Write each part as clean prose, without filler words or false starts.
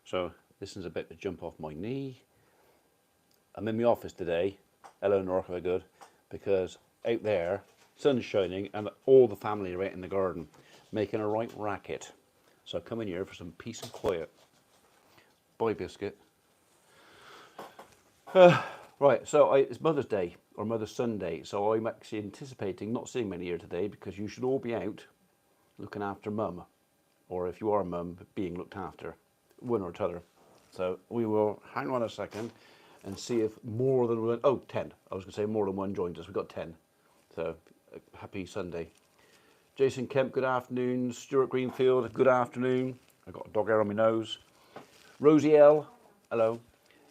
So this is a bit to jump off my knee. I'm in my office today. Hello, North, are good? Because out there, sun's shining and all the family are out in the garden making a right racket. So come in here for some peace and quiet. Bye, biscuit. Right, so it's Mother's Day or Mother's Sunday, so I'm actually anticipating not seeing many here today because you should all be out looking after mum, or if you are mum, being looked after, one or t'other. So we will hang on a second and see if more than one, 10. I was going to say more than one joined us. We've got 10. So happy Sunday. Jason Kemp, good afternoon. Stuart Greenfield, good afternoon. I've got a dog hair on my nose. Rosie L, hello.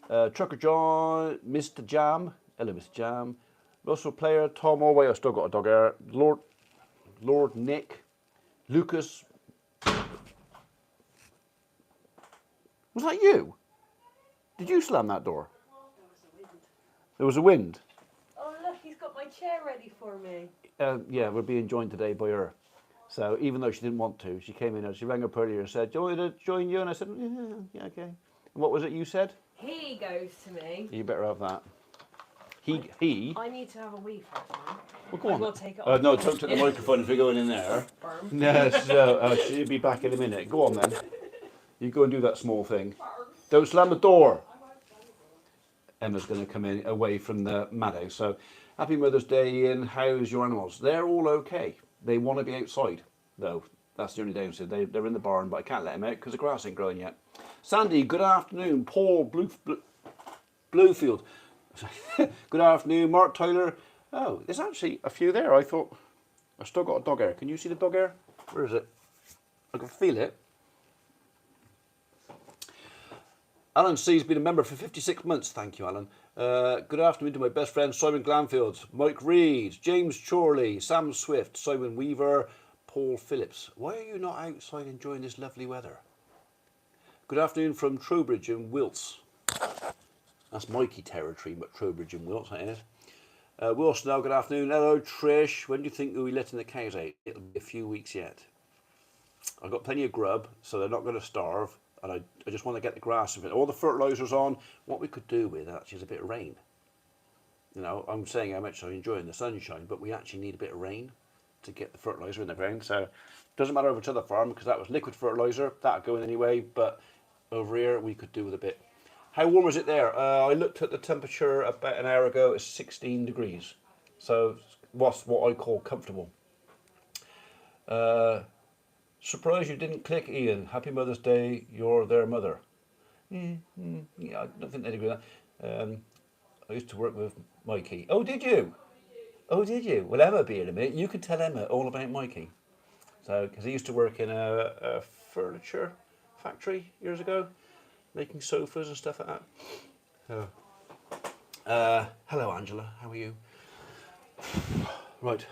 Trucker John, Mr. Jam, hello Mr. Jam. Russell Player, Tom Orway, I've still got a dog hair. Lord Nick, Lucas. Was that you? Did you slam that door? There was a wind. Oh look, he's got my chair ready for me. Yeah, we're being joined today by her. So even though she didn't want to, she came in and she rang up earlier and said, "Do you want me to join you?" And I said, yeah, okay. And what was it you said? He goes to me. You better have that. He. I need to have a wee for it. Well, go on. We'll take it off. No, don't take the microphone if you're going in there. No, so she'll be back in a minute. Go on then. You go and do that small thing. Don't slam the door. Emma's going to come in away from the meadow. So, happy Mother's Day, Ian. How's your animals? They're all okay. They want to be outside, though. That's the only downside. They're in the barn, but I can't let them out because the grass ain't growing yet. Sandy, good afternoon. Paul Bluefield. Good afternoon. Mark Tyler. Oh, there's actually a few there. I thought I've still got a dog hair. Can you see the dog hair? Where is it? I can feel it. Alan C's been a member for 56 months. Thank you, Alan. Good afternoon to my best friend Simon Glanfield, Mike Reed, James Chorley, Sam Swift, Simon Weaver, Paul Phillips. Why are you not outside enjoying this lovely weather? Good afternoon from Trowbridge and Wilts. That's Mikey territory, but Trowbridge and Wilts, that is. Wilson, now good afternoon. Hello, Trish. When do you think we'll be letting the cows out? It'll be a few weeks yet. I've got plenty of grub, so they're not going to starve. And I just want to get the grass and all the fertilisers on. What we could do with actually is a bit of rain. You know, I'm saying how much I'm enjoying the sunshine, but we actually need a bit of rain to get the fertiliser in the ground. So it doesn't matter over to the farm because that was liquid fertiliser. That'll go in anyway, but over here we could do with a bit. How warm is it there? I looked at the temperature about an hour ago. It's 16 degrees. So what's what I call comfortable. Surprised you didn't click, Ian. Happy Mother's Day, you're their mother. Yeah, I don't think they'd agree with that. I used to work with Mikey. Oh, did you? Oh, did you? Well, Emma be in a minute. You can tell Emma all about Mikey. So, because he used to work in a furniture factory years ago, making sofas and stuff like that. So, hello, Angela. How are you? Right.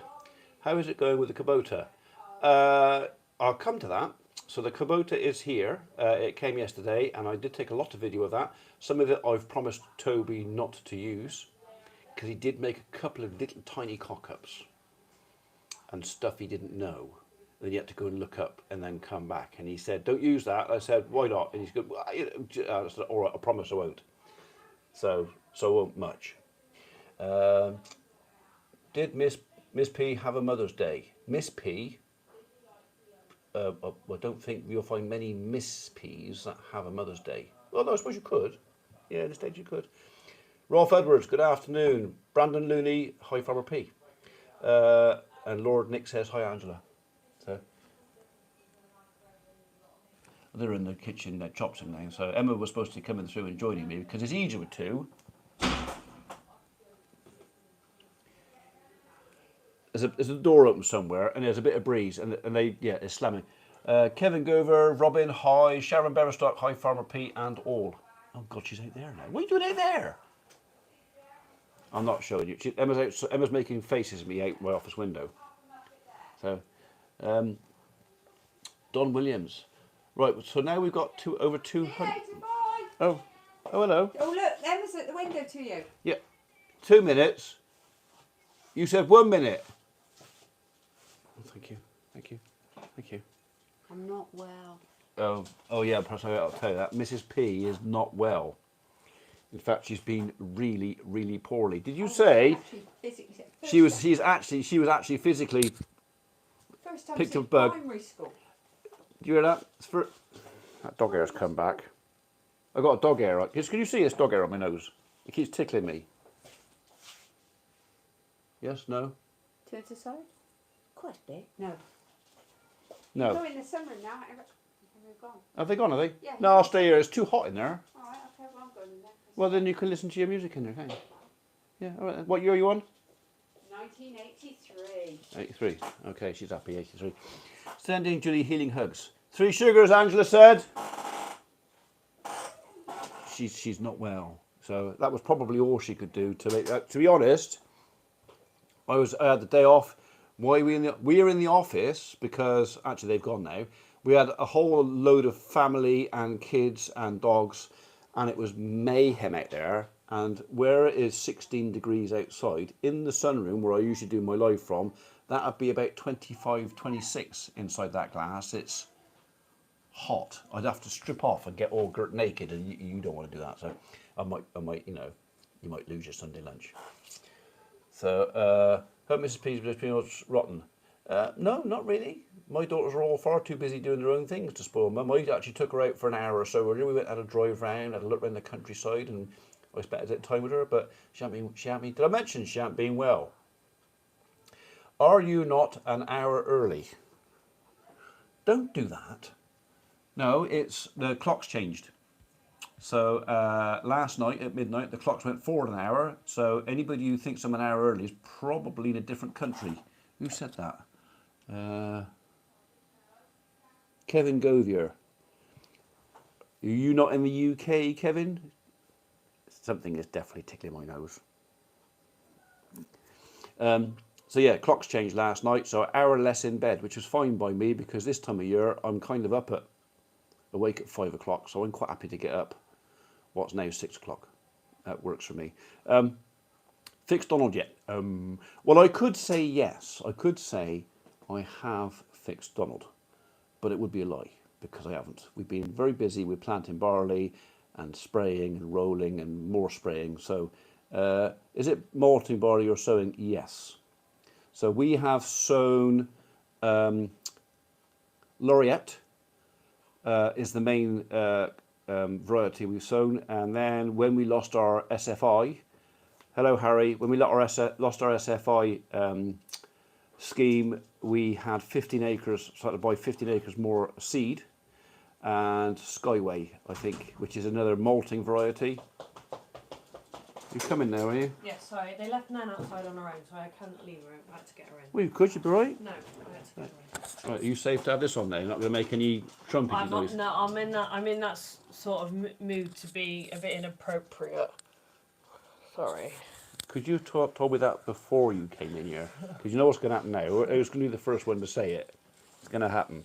How is it going with the Kubota? I'll come to that. So the Kubota is here. It came yesterday and I did take a lot of video of that. Some of it I've promised Toby not to use because he did make a couple of little tiny cock-ups and stuff he didn't know. And he had to go and look up and then come back. And he said, don't use that. I said, why not? And he's good. Well, I said, all right, I promise I won't. So I won't much. Did Miss P have a Mother's Day? Miss P? I don't think you'll find many Miss P's that have a Mother's Day. Well, no, I suppose you could. Yeah, at this stage you could. Rolf Edwards, good afternoon. Brandon Looney, hi Farmer P. And Lord Nick says, hi Angela. So they're in the kitchen, they're chopping now. So Emma was supposed to be coming through and joining me because it's easier with two. There's a door open somewhere and there's a bit of breeze and it's slamming. Kevin Gover, Robin, hi. Sharon Beverstock, hi Farmer Pete and all. Oh God, she's out there now. What are you doing out there? I'm not showing you. Emma's making faces at me out my office window. So, Don Williams. Right, so now we've got over 200. Oh, hello. Oh look, Emma's at the window to you. Yeah, 2 minutes. You said 1 minute. Oh, thank you. I'm not well. yeah, perhaps I'll tell you that. Mrs. P is not well. In fact, she's been really, really poorly. Did you say she was actually physically first time picked since up bug? primary school. Do you hear that? That dog hair's come back. I got a dog hair. Right? Can you see this dog hair on my nose? It keeps tickling me. Yes, no, Turn to the side. Quite a bit. No. no. Go in the summer now. Have gone? Have they gone? Have they? Yeah. No, I'll stay here. It's too hot in there. All right. Okay. Well, I'm going in there. Well, then you can listen to your music in there, can't you? Yeah. All right. What year are you on? 1983. 83. Okay, she's happy. 83. Sending Julie healing hugs. 3 sugars, Angela said. She's not well, so that was probably all she could do to make that. To be honest, I had the day off. Why we are in the office because actually they've gone now. We had a whole load of family and kids and dogs, and it was mayhem out there. And where it is 16 degrees outside, in the sunroom where I usually do my live from, that would be about 25, 26 inside that glass. It's hot. I'd have to strip off and get all girt naked, and you don't want to do that. So I might, you might lose your Sunday lunch. So, hope Mrs. P's was rotten. No, not really. My daughters are all far too busy doing their own things to spoil Mum. I actually took her out for an hour or so earlier. We went had a drive round, had a look around the countryside, and I spent a bit of time with her. But she hadn't been. Did I mention she hadn't been well? Are you not an hour early? Don't do that. No, it's the clock's changed. So last night at midnight, the clocks went forward an hour. So anybody who thinks I'm an hour early is probably in a different country. Who said that? Kevin Govier. Are you not in the UK, Kevin? Something is definitely tickling my nose. So yeah, clocks changed last night. So an hour less in bed, which was fine by me because this time of year I'm kind of awake at 5 o'clock. So I'm quite happy to get up. What's now 6 o'clock? That works for me. Fixed Donald yet? Well, I could say yes. I could say I have fixed Donald, but it would be a lie because I haven't. We've been very busy with planting barley and spraying and rolling and more spraying. So is it malting barley you're sowing? Yes. So we have sown Laureate is the main variety we've sown, and then when we lost our SFI, hello Harry, when we lost our SFI scheme, we had 15 acres, so I had to buy 15 acres more seed, and Skyway, I think, which is another malting variety. You coming now, are you? Yeah, sorry. They left Nan outside on her own, so I couldn't leave her. I had to get her in. Well, you could, you'd be right. No, I had to get her in. Right, are you safe to have this on there? You're not going to make any trumpety noise? No, I'm in that sort of mood to be a bit inappropriate. Sorry. Could you told me that before you came in here? Because you know what's going to happen now. Who's going to be the first one to say it? It's going to happen.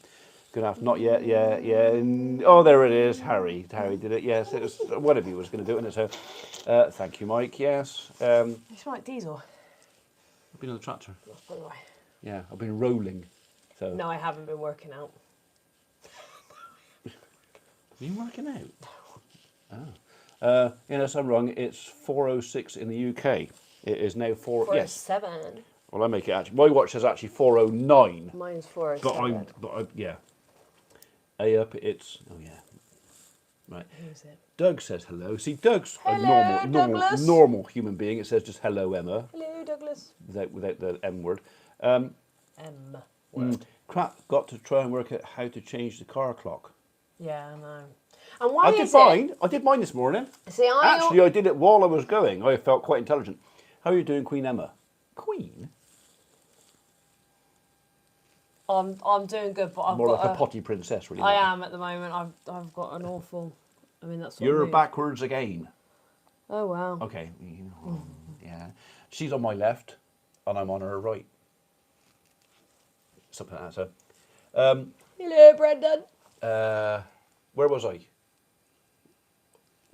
Going to have not yet, yeah. Oh, there it is. Harry did it. Yes, it was one of you was going to do it. So, thank you, Mike. Yes. You smell like diesel. I've been on the tractor. By the way. Yeah, I've been rolling. So. No, I haven't been working out. Are you working out? Oh. Yes, I'm wrong. It's 4:06 in the UK. It is now 4. Yes. 7. Well, I make it actually. My watch says actually 4:09. Mine's 4:07. But yeah. Up, it's yeah. Right. Who's it? Doug says hello. See, Doug's Hello, a normal human being. It says just hello, Emma, Hello, Douglas. without the M word. M word. Crap, got to try and work out how to change the car clock. Yeah, I know. And why is I did mine this morning. See, Actually, I did it while I was going. I felt quite intelligent. How are you doing, Queen Emma? Queen? I'm doing good, but I've More got like a potty princess, really. I am at the moment. I've got an awful. I mean, that's. You're backwards again. Oh wow. Okay. Yeah. She's on my left, and I'm on her right. Something like that. So. Hello, Brendan. Where was I?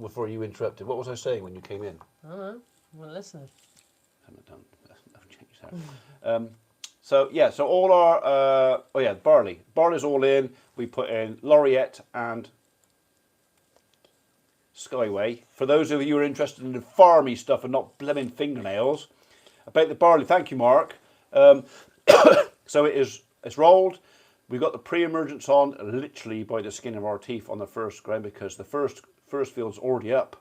Before you interrupted, what was I saying when you came in? I don't know. I'm listening. Haven't done. I've changed that. So yeah, so all our barley. Barley's all in. we put in Laureate and Skyway. For those of you who are interested in the farmy stuff and not bleming fingernails, about the barley, thank you, Mark. So it's rolled. We got the pre-emergence on literally by the skin of our teeth on the first ground because the first field's already up.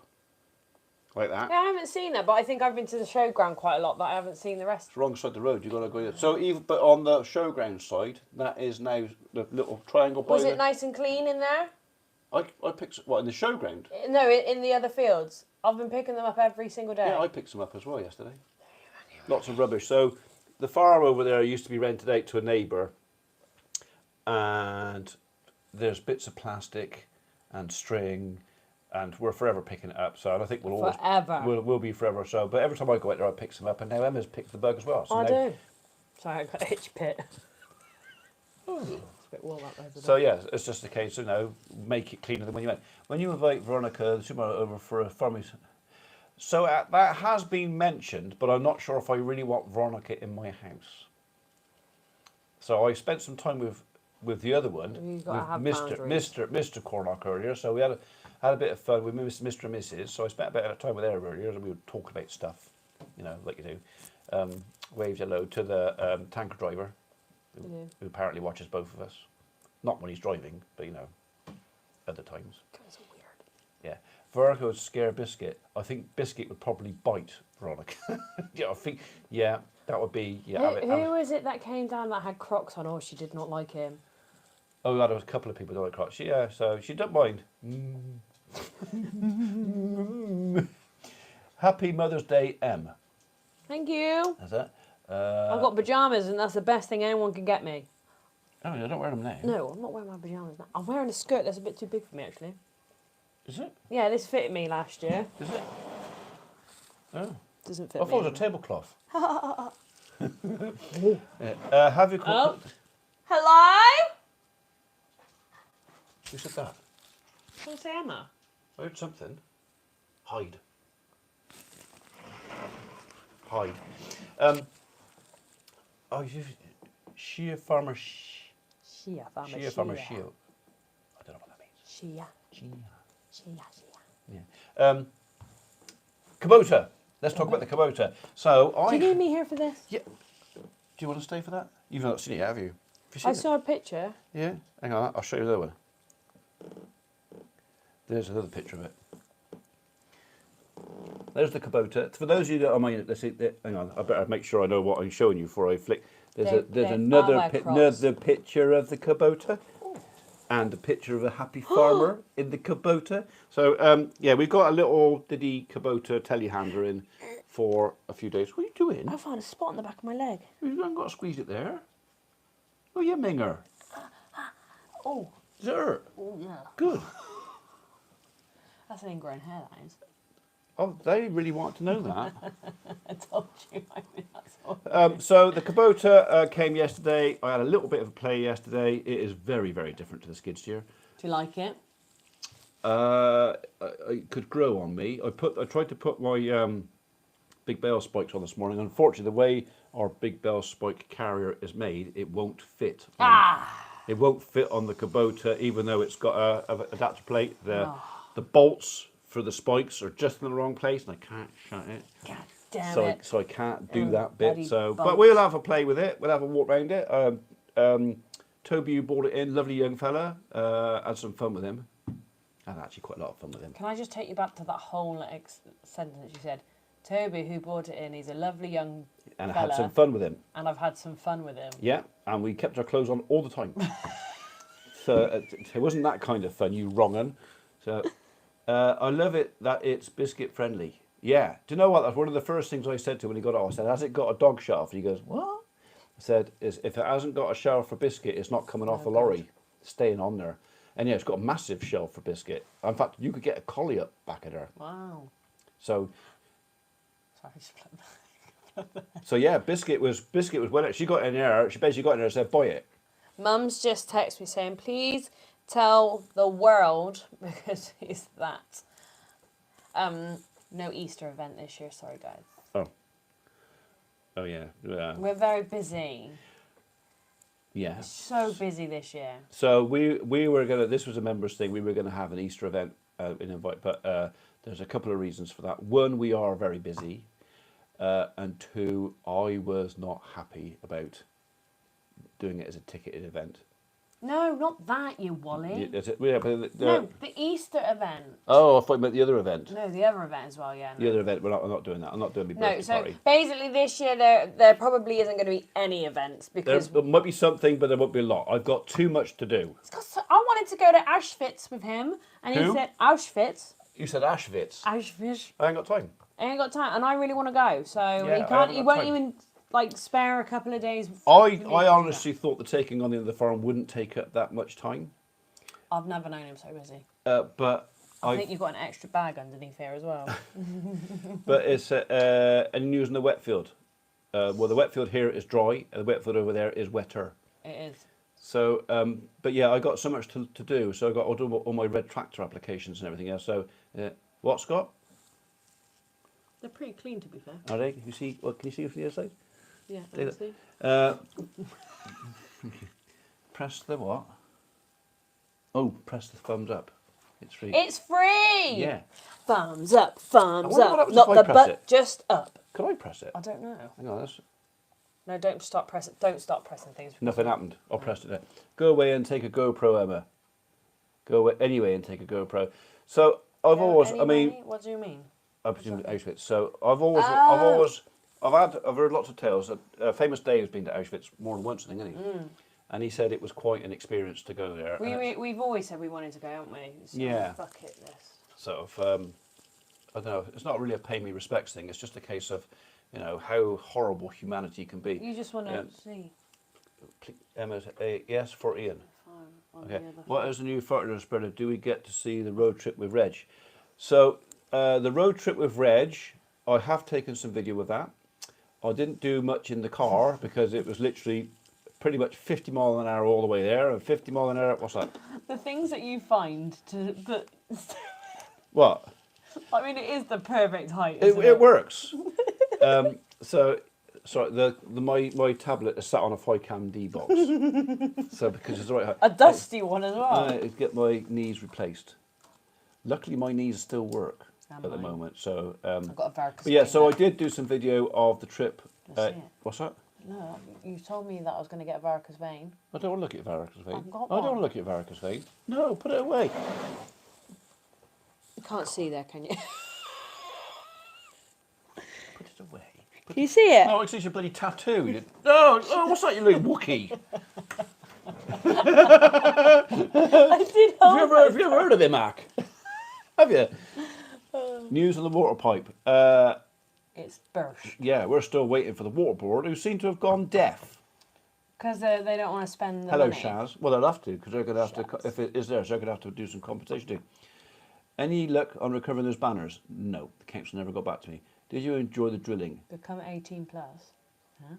Like that. Yeah, I haven't seen that, but I think I've been to the showground quite a lot, but I haven't seen the rest. It's the wrong side of the road, you've got to go in. So even but on the showground side, that is now the little triangle by Was it nice and clean in there? I picked what in the showground? No, in the other fields. I've been picking them up every single day. Yeah, I picked some up as well yesterday. Lots of rubbish. So the farm over there used to be rented out to a neighbour, and there's bits of plastic and string, and we're forever picking it up. So I think we'll always we'll be forever. So, but every time I go out there, I pick some up, and now Emma's picked the bug as well. So I now, do. Sorry, I got itch pit. It's a bit warm up there. So yeah, it's just a case of make it cleaner than when you went. When you invite Veronica tomorrow over for a farming. So that has been mentioned, but I'm not sure if I really want Veronica in my house. So I spent some time with the other one, You've with got to have Mr. Cornock earlier. So we had a bit of fun with Mr. and Mrs. So I spent a bit of time with her earlier, and we would talk about stuff, like you do. Waved hello to the tanker driver, who apparently watches both of us. Not when he's driving, but other times. That's weird. Yeah. Veronica would scare Biscuit. I think Biscuit would probably bite Veronica. Yeah, I think, that would be... Yeah, who was it that came down that had Crocs on? Oh, she did not like him. Oh, there was a couple of people that like Crocs. Yeah, so she don't mind. Happy Mother's Day, M. Thank you. That's it. I've got pyjamas, and that's the best thing anyone can get me. Oh, you don't wear them now? No, I'm not wearing my pyjamas now. I'm wearing a skirt that's a bit too big for me, actually. Is it? Yeah, this fitted me last year. Is it? Oh. Doesn't fit I me. thought it was a tablecloth. Have you called... Oh. Hello? Who said that? Can I say Emma? I heard something. Hide. Hide. Shia farmer. Shia farmer. Shia farmer. Shia. I don't know what that means. Shia. Yeah. Kubota. Let's talk about the Kubota. So Do you need me here for this? Yeah. Do you want to stay for that? You've not seen it, have you? Have you seen I it? saw a picture. Yeah. Hang on. I'll show you the other one. There's another picture of it. There's the Kubota. For those of you that let's see. Hang on. I better make sure I know what I'm showing you before I flick. There's another picture of the Kubota, and a picture of a happy farmer in the Kubota. So we've got a little Diddy Kubota telehandler in for a few days. What are you doing? I found a spot on the back of my leg. You haven't got to squeeze it there. Oh, you minger. Oh. Does it hurt? Oh yeah. Good. That's an ingrown hair, that is. Oh, they really want to know that. I told you. I mean, that's all. So the Kubota came yesterday. I had a little bit of a play yesterday. It is very, very different to the skid steer. Do you like it? It could grow on me. I tried to put my big bell spikes on this morning. Unfortunately, the way our big bell spike carrier is made, it won't fit. It won't fit on the Kubota, even though it's got a adapter plate. The bolts for the spikes are just in the wrong place, and I can't shut it. God damn it. So I can't do that bit. So, bolts. but we'll have a play with it. We'll have a walk around it. Toby, who brought it in, lovely young fella. Had some fun with him. Had actually quite a lot of fun with him. Can I just take you back to that whole sentence you said? Toby, who brought it in, he's a lovely young And I fella, had some fun with him. and I've had some fun with him. Yeah, and we kept our clothes on all the time. So it wasn't that kind of fun, you wrong 'un. So I love it that it's biscuit friendly. Yeah. Do you know what? That's one of the first things I said to him when he got it. I said, has it got a dog shelf? And he goes, what? I said, if it hasn't got a shelf for biscuit, it's not coming off the lorry. It's staying on there. And yeah, it's got a massive shelf for biscuit. In fact, you could get a collie up back of there. Wow. So Sorry. so yeah, biscuit was well. She got in there. She basically got in there and said, buy it. Mum's just texted me saying, please tell the world, because it's that. No Easter event this year, sorry guys. Oh yeah. We're very busy. Yeah. So busy this year. So we were gonna. This was a members thing. We were gonna have an Easter event in invite, but there's a couple of reasons for that. One, we are very busy, and two, I was not happy about doing it as a ticketed event. No, not that, you Wally. Yeah, but No, the Easter event. Oh, I thought you meant the other event. No, the other event as well, yeah. No. The other event. I'm not doing that. I'm not doing my No, birthday so party. basically this year there probably isn't going to be any events because There might be something, but there won't be a lot. I've got too much to do. I wanted to go to Auschwitz with him, and he Who? said Auschwitz. You said Auschwitz. Auschwitz. I ain't got time. I ain't got time, and I really want to go. So Yeah, he I can't. haven't He got won't time. even like spare a couple of days. I honestly thought the taking on the other farm wouldn't take up that much time. I've never known him so busy. But I think you've got an extra bag underneath here as well. But it's and using the wet field. Well, the wet field here is dry, and the wet field over there is wetter. It is. So, but yeah, I got so much to do. So I got all my red tractor applications and everything else. So, what, Scott? They're pretty clean, to be fair. Are they? You see? What can you see from the other side? Yeah, They- honestly. Press the what? Oh, press the thumbs up. It's free. It's free. Yeah. Thumbs up, thumbs I wonder what up. happens Not if I the press butt, it. just up. Can I press it? I don't know. Hang on, that's No, don't stop pressing. Don't stop pressing things. nothing happened. I pressed it there. Go away and take a GoPro, Emma. Go away anyway and take a GoPro. So I've always, I mean, What do you mean? I presume Auschwitz. So I've heard lots of tales. Famous Dave's been to Auschwitz more than once, I think, hasn't he? And he said it was quite an experience to go there. And it's We've always said we wanted to go, haven't we? It's Yeah. Fuck it, this. sort of, I don't know. It's not really a pay me respects thing. It's just a case of, you know, how horrible humanity can be. You just want to Yeah. see. Emma's yes for Ian. Fine, on Okay. the other What phone. is the new fertilizer spreader? Do we get to see the road trip with Reg? So the road trip with Reg, I have taken some video of that. I didn't do much in the car because it was literally pretty much 50 mile an hour all the way there, and 50 mile an hour. What's that? The things that you find to, but What? I mean, it is the perfect height. It, Isn't it works. So sorry, my tablet is sat on a 5cam D box. So because it's the right height. A dusty one as well. I get my knees replaced. Luckily, my knees still work And at the mine. moment. So, I've got a varicose but yeah, vein so I now. did do some video of the trip. Let's see it. What's that? No, you told me that I was going to get a varicose vein. I don't want to look at varicose vein. I've got I don't one. want to look at varicose vein. No, put it away. You can't see there, can you? Put it away. Can you see it? No, it's your bloody tattoo. No, oh, what's that, you little Wookie? I did Have you ever heard of him, Mac? Have you? News on the water pipe. It's burst. Yeah, we're still waiting for the water board, who seem to have gone deaf. Because they don't want to spend the Hello, money. Shaz. Well, they'll have to, because they're going to have to, if it is there, so they're going to have to do some compensation too. Any luck on recovering those banners? No, the council never got back to me. Did you enjoy the drilling? Become 18 plus. Huh?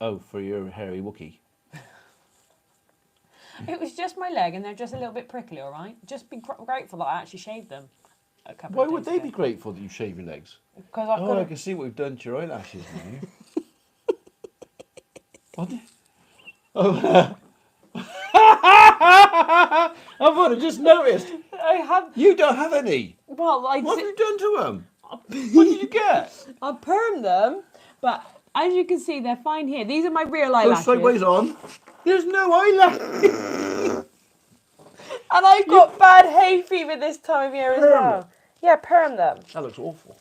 Oh, for your hairy Wookie. It was just my leg, and they're just a little bit prickly. All right, just be grateful that I actually shaved them. A couple Why of would days they ago. be grateful that you shave your legs? Because I've Oh, got I a- can see what we've done to your eyelashes now. What? Oh. I've only just noticed. I have. You don't have any. Well, What have you done to them? What did you get? I permed them, but as you can see, they're fine here. These are my real Go eyelashes. sideways on. There's no eyelash. And I've got bad hay fever this time of year as Perm. well. Yeah, perm them. That looks awful.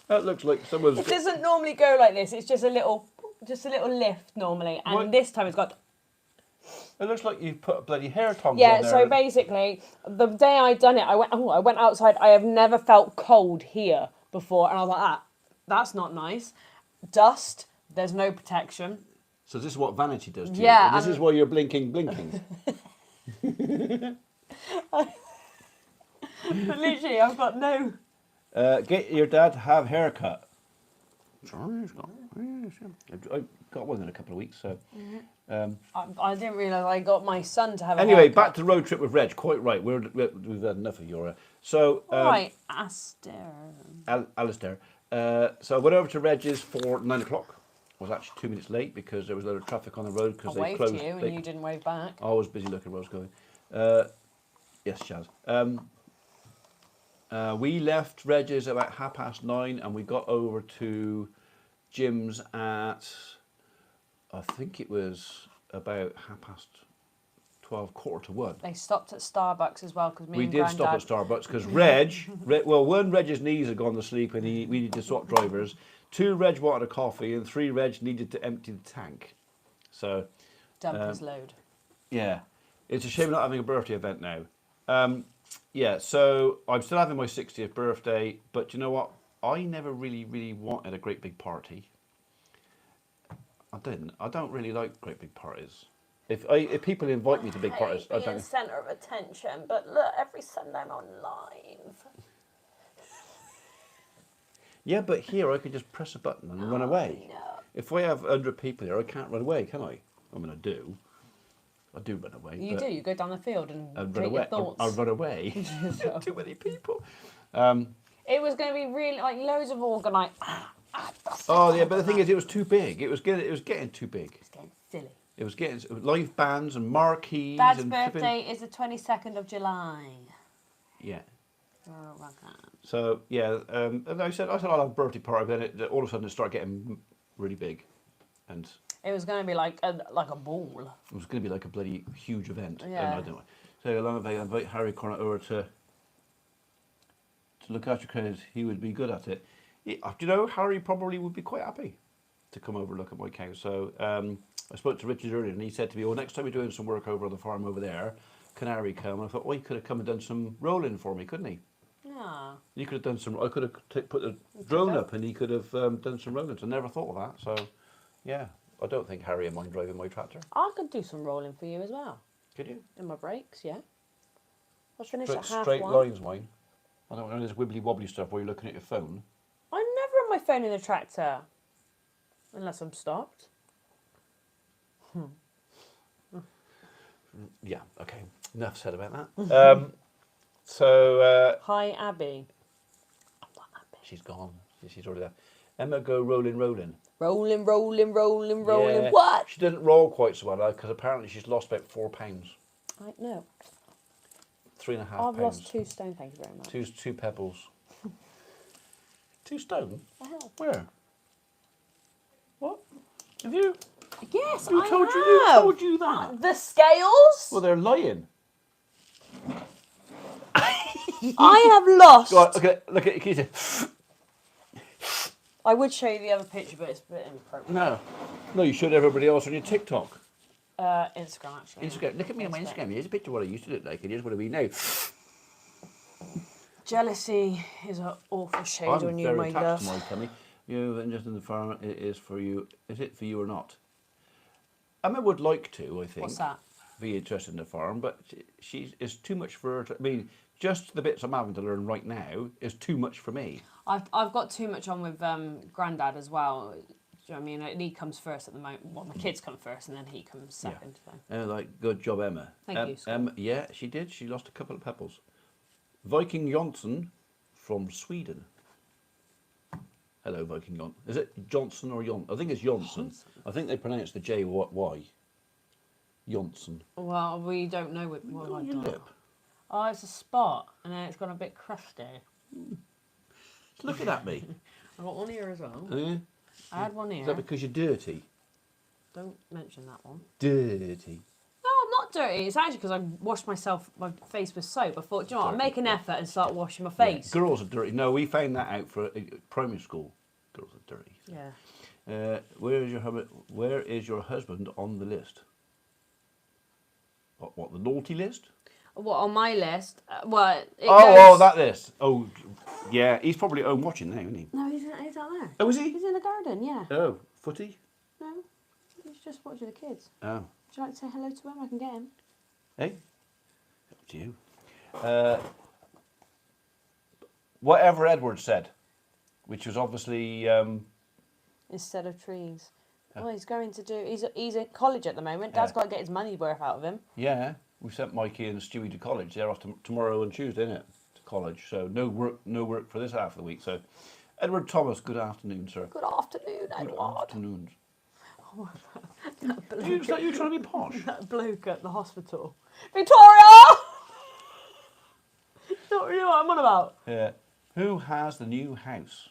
That looks like someone's. It doesn't normally go like this. It's just a little lift normally, and What? this time it's got. It looks like you've put bloody hair tongs Yeah. on there. So basically, the day I done it, I went outside. I have never felt cold here before, and I was like, that's not nice. Dust. There's no protection. So this is what vanity does to you. Yeah, And this and- is why you're blinking. But literally, I've got no. Get your dad to have haircut. Sorry, Scott. I got one in a couple of weeks. So I didn't realise I got my son to have a anyway, haircut. back to road trip with Reg. Quite right. We've had enough of your. So Right, Aster. Alistair. So I went over to Reg's for 9 o'clock. was actually 2 minutes late because there was a lot of traffic on the road I because they waved closed. to you and you didn't wave back. I was busy looking where I was going. Yes, Chaz. We left Reg's about 9:30 and we got over to Jim's at, I think it was about 12:30, 1:15. They stopped at Starbucks as well because me We and did stop at Grandad. Starbucks because one, Reg's knees had gone to sleep and we needed to swap drivers. 2, Reg wanted a coffee, and 3, Reg needed to empty the tank. So, Dump his load. yeah, it's a shame not having a birthday event now. Yeah, so I'm still having my 60th birthday, but you know what? I never really wanted a great big party. I didn't. I don't really like great big parties. If people invite me to big parties, I don't. Centre of attention, but look, every Sunday I'm on live. Yeah, but here I could just press a button and run away. No. If I have 100 people here, I can't run away, can I? I mean, I do. I do run away. You but do. You go down the field and I'd run drink away. your thoughts. I'll run away. Too many people. It was going to be really like loads of organised. Oh yeah, but the thing is, it was too big. It was getting too big. It's getting silly. It was getting live bands and marquees. Dad's and birthday is the 22nd of July. Yeah. Oh, my God. So yeah, and I said I'll have a birthday party, but then all of a sudden it started getting really big, and It was going to be like a ball. it was going to be like a bloody huge event. Yeah. And I don't know. So along I invite Harry Corner over to look after because he would be good at it. Do you know, Harry probably would be quite happy to come over and look at my cow. So I spoke to Richard earlier and he said to me, well, next time you're doing some work over on the farm over there, can Harry come? And I thought, well, he could have come and done some rolling for me, couldn't he? Yeah. He could have done some, I could have put the drone up and he could have done some rollings. I never thought of that. So, yeah, I don't think Harry would mind driving my tractor. I could do some rolling for you as well. Could you? In my breaks, yeah. I'll finish at half Straight one. lines, mine. I don't know this wibbly wobbly stuff where you're looking at your phone. I'm never on my phone in the tractor. Unless I'm stopped. Yeah, okay. Enough said about that. Hi, Abby. I'm not Abby. She's gone. She's already there. Emma, go rolling. Rolling. Yeah, What? She didn't roll quite so well because apparently she's lost about 4 pounds. I know. 3.5 I've pounds. lost 2 stone, thank you very much. Two pebbles. 2 stone? The hell? Where? What? Have you? Yes, Who I told have. you? Who told you that? The scales? Well, they're lying. I have lost. Go on, okay, look at Keita. I would show you the other picture, but it's a bit inappropriate. No, you showed everybody else on your TikTok. Instagram, actually. Instagram. Look at me on my Instagram. Here's a picture of what I used to look like, and here's what I mean now. Jealousy is an awful shade I'm on you, very my attached love. to my tummy. You have interest in the farm. It is for you. Is it for you or not? Emma would like to, I think. What's that? Be interested in the farm, but it's too much for her. I mean, just the bits I'm having to learn right now is too much for me. I've got too much on with Grandad as well. Do you know what I mean? And he comes first at the moment. Well, my kids come first, and then he comes second. So. Good job, Emma. Thank you, Scott. Emma, yeah, she did. She lost a couple of pebbles. Viking Jonsson from Sweden. Hello, Viking Jonsson. Is it Johnson or Jonsson? I think it's Jonsson. I think they pronounce the J Y. Jonsson. Well, we don't know what On I've your done. lip. Oh, it's a spot, and then it's gone a bit crusty. It's looking at me. I've got one here as well. Eh? I had one here. Is that because you're dirty? Don't mention that one. Dirty. No, I'm not dirty. It's actually because I washed my face with soap. I thought, do you know what, I'll make an effort and start washing my face. Yeah, girls are dirty. No, we found that out for primary school. Girls are dirty. Yeah. Where is your husband on the list? What the naughty list? What, on my list? That list. Oh, yeah. He's probably home watching now, isn't he? No, he's out there. Oh, is he? He's in the garden, yeah. Oh, footy? No, he's just watching the kids. Oh. Would you like to say hello to him? I can get him. Hey? Up to you. Whatever Edward said, which was obviously... Instead of trees. Well, he's going to do... He's at college at the moment. Dad's got to get his money worth out of him. Yeah, we sent Mikey and Stewie to college. They're off tomorrow and Tuesday, isn't it? To college. So no work for this half of the week. So, Edward Thomas, good afternoon, sir. Good afternoon, Edward. Good afternoon. Is that you trying to be posh? That bloke at the hospital. Victoria! Don't really know what I'm on about. Yeah. Who has the new house?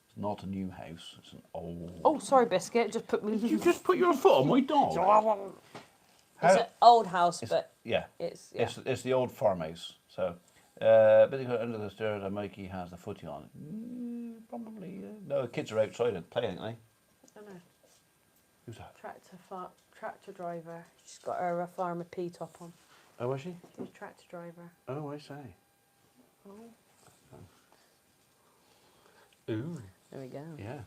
It's not a new house. It's an old. Oh, sorry, Biscuit. Just put me. You just put your foot on my dog. It's an old house, but Yeah. it's yeah. It's the old farmhouse. So, under the stairs, and Mikey has the footy on. Probably. No, the kids are outside playing, aren't they? I don't know. Who's that? Tractor driver. She's got her Farmer P top on. Oh, is she? She's a tractor driver. Oh, I say. Oh. Ooh. There we go. Yeah.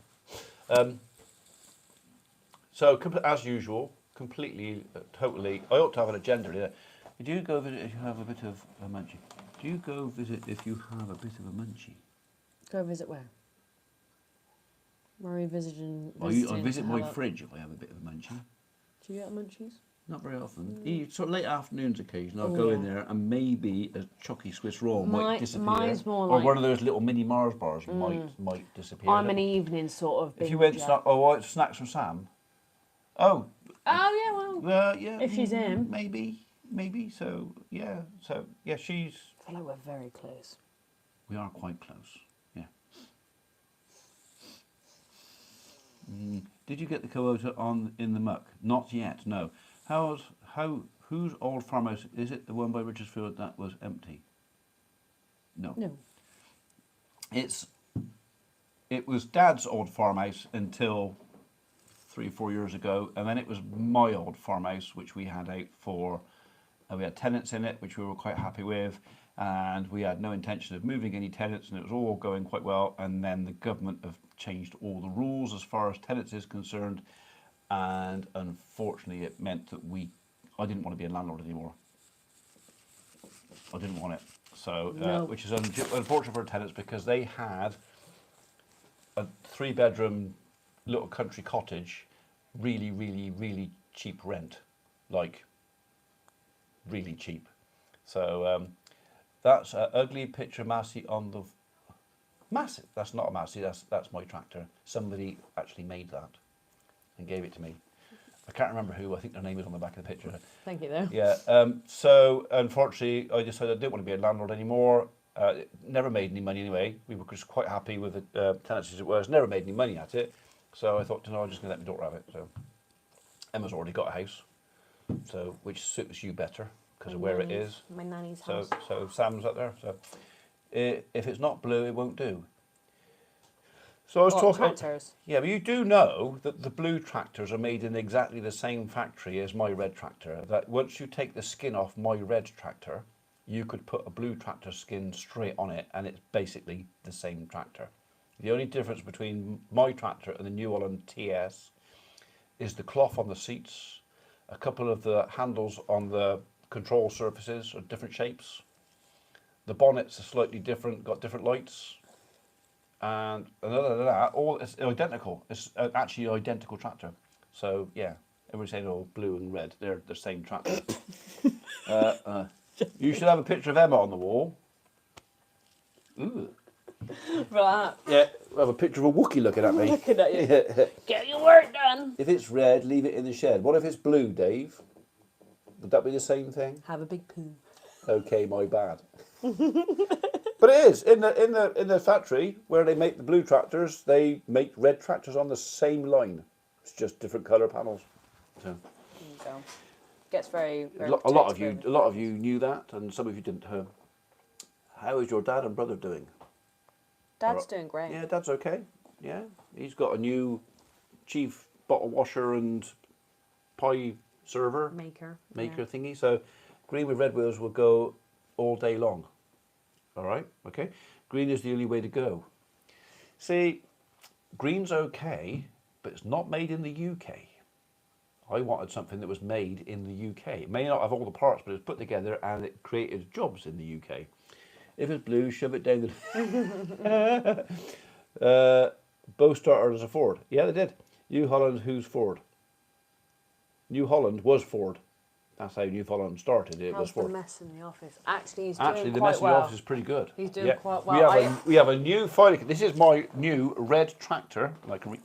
So, as usual, completely, totally. I ought to have an agenda here. Do you go visit if you have a bit of a munchie? Do you go visit if you have a bit of a munchie? Go visit where? Where are you visiting? I visit my fridge if I have a bit of a munchie. Do you get munchies? Not very often. Sort of late afternoons occasion, I'll go in there and maybe a chocky Swiss roll might disappear. Mine's more or like... one of those little mini Mars bars might disappear. I'm an evening sort of If you went snacks from Sam. Oh. Oh, yeah, well. Yeah. If she's in. Maybe. So, yeah. She's... I feel like we're very close. We are quite close, yeah. Did you get the Kubota on in the muck? Not yet, no. Whose old farmhouse is it? The one by Richardsfield that was empty? No. It was Dad's old farmhouse until 3 or 4 years ago, and then it was my old farmhouse, which we had out for. We had tenants in it, which we were quite happy with, and we had no intention of moving any tenants, and it was all going quite well. And then the government have changed all the rules as far as tenants is concerned, and unfortunately, it meant that I didn't want to be a landlord anymore. I didn't want it, so which is unfortunate for tenants because they had a 3-bedroom little country cottage, really, really, really cheap rent, like really cheap. So that's an ugly picture Massey on the Massey. That's not a Massey. That's my tractor. Somebody actually made that and gave it to me. I can't remember who. I think their name is on the back of the picture. Thank you, though. Yeah. So unfortunately, I decided I didn't want to be a landlord anymore. It never made any money anyway. We were just quite happy with the tenancy as it was. Never made any money at it. So I thought, I'm just going to let my daughter have it. So Emma's already got a house, so which suits you better because of where it is. My nanny's house. So Sam's up there. So if it's not blue, it won't do. So I was talking. Tractors. Yeah, but you do know that the blue tractors are made in exactly the same factory as my red tractor. That once you take the skin off my red tractor, you could put a blue tractor skin straight on it, and it's basically the same tractor. The only difference between my tractor and the New Holland TS is the cloth on the seats, a couple of the handles on the control surfaces are different shapes. The bonnets are slightly different, got different lights. And other than that, all it's identical. It's actually an identical tractor. So yeah, everyone's saying, "Oh, blue and red, they're the same tractor." You should have a picture of Emma on the wall. Ooh. Right. Yeah, I have a picture of a Wookiee looking at me. Looking at you. Get your work done. If it's red, leave it in the shed. What if it's blue, Dave? Would that be the same thing? Have a big poo. Okay, my bad. But it is in the factory where they make the blue tractors. They make red tractors on the same line. It's just different colour panels. So There you go. Gets very, very a lot of you knew that, and some of you didn't. How is your dad and brother doing? Dad's doing great. Yeah, Dad's okay. Yeah, he's got a new chief bottle washer and pie server Maker thingy. So green with red wheels will go all day long. All right, okay. Green is the only way to go. See, green's okay, but it's not made in the UK. I wanted something that was made in the UK. It may not have all the parts, but it's put together and it created jobs in the UK. If it's blue, shove it down the... Both started as a Ford. Yeah, they did. New Holland, who's Ford? New Holland was Ford. That's how New Holland started. It was How's the Ford. mess in the office? Actually, he's Actually, doing the quite mess in the well. office is pretty good. He's doing quite well. We have a new filing. This is my new red tractor. I can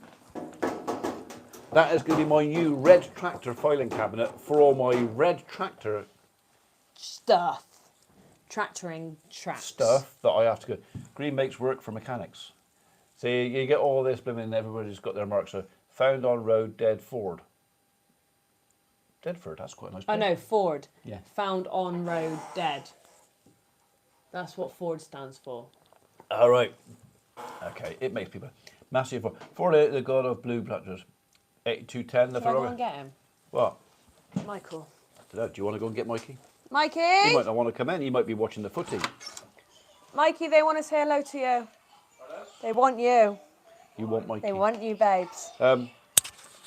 That is going to be my new red tractor filing cabinet for all my red tractor Stuff. Tractoring tracks. stuff that I have to go. Green makes work for mechanics. See, you get all this blooming, everybody's got their marks. So, found on road, dead Ford. Deadford, that's quite a nice place. I know, Ford. Yeah. Found on road, dead. That's what Ford stands for. All right. Okay, it makes people massive. Ford, the god of blue tractors. 8210. Shall I go and get him? What? Michael. I don't know. Do you want to go and get Mikey? Mikey! He might not want to come in. He might be watching the footy. Mikey, they want to say hello to you. They want you. You want Mikey? They want you, babes.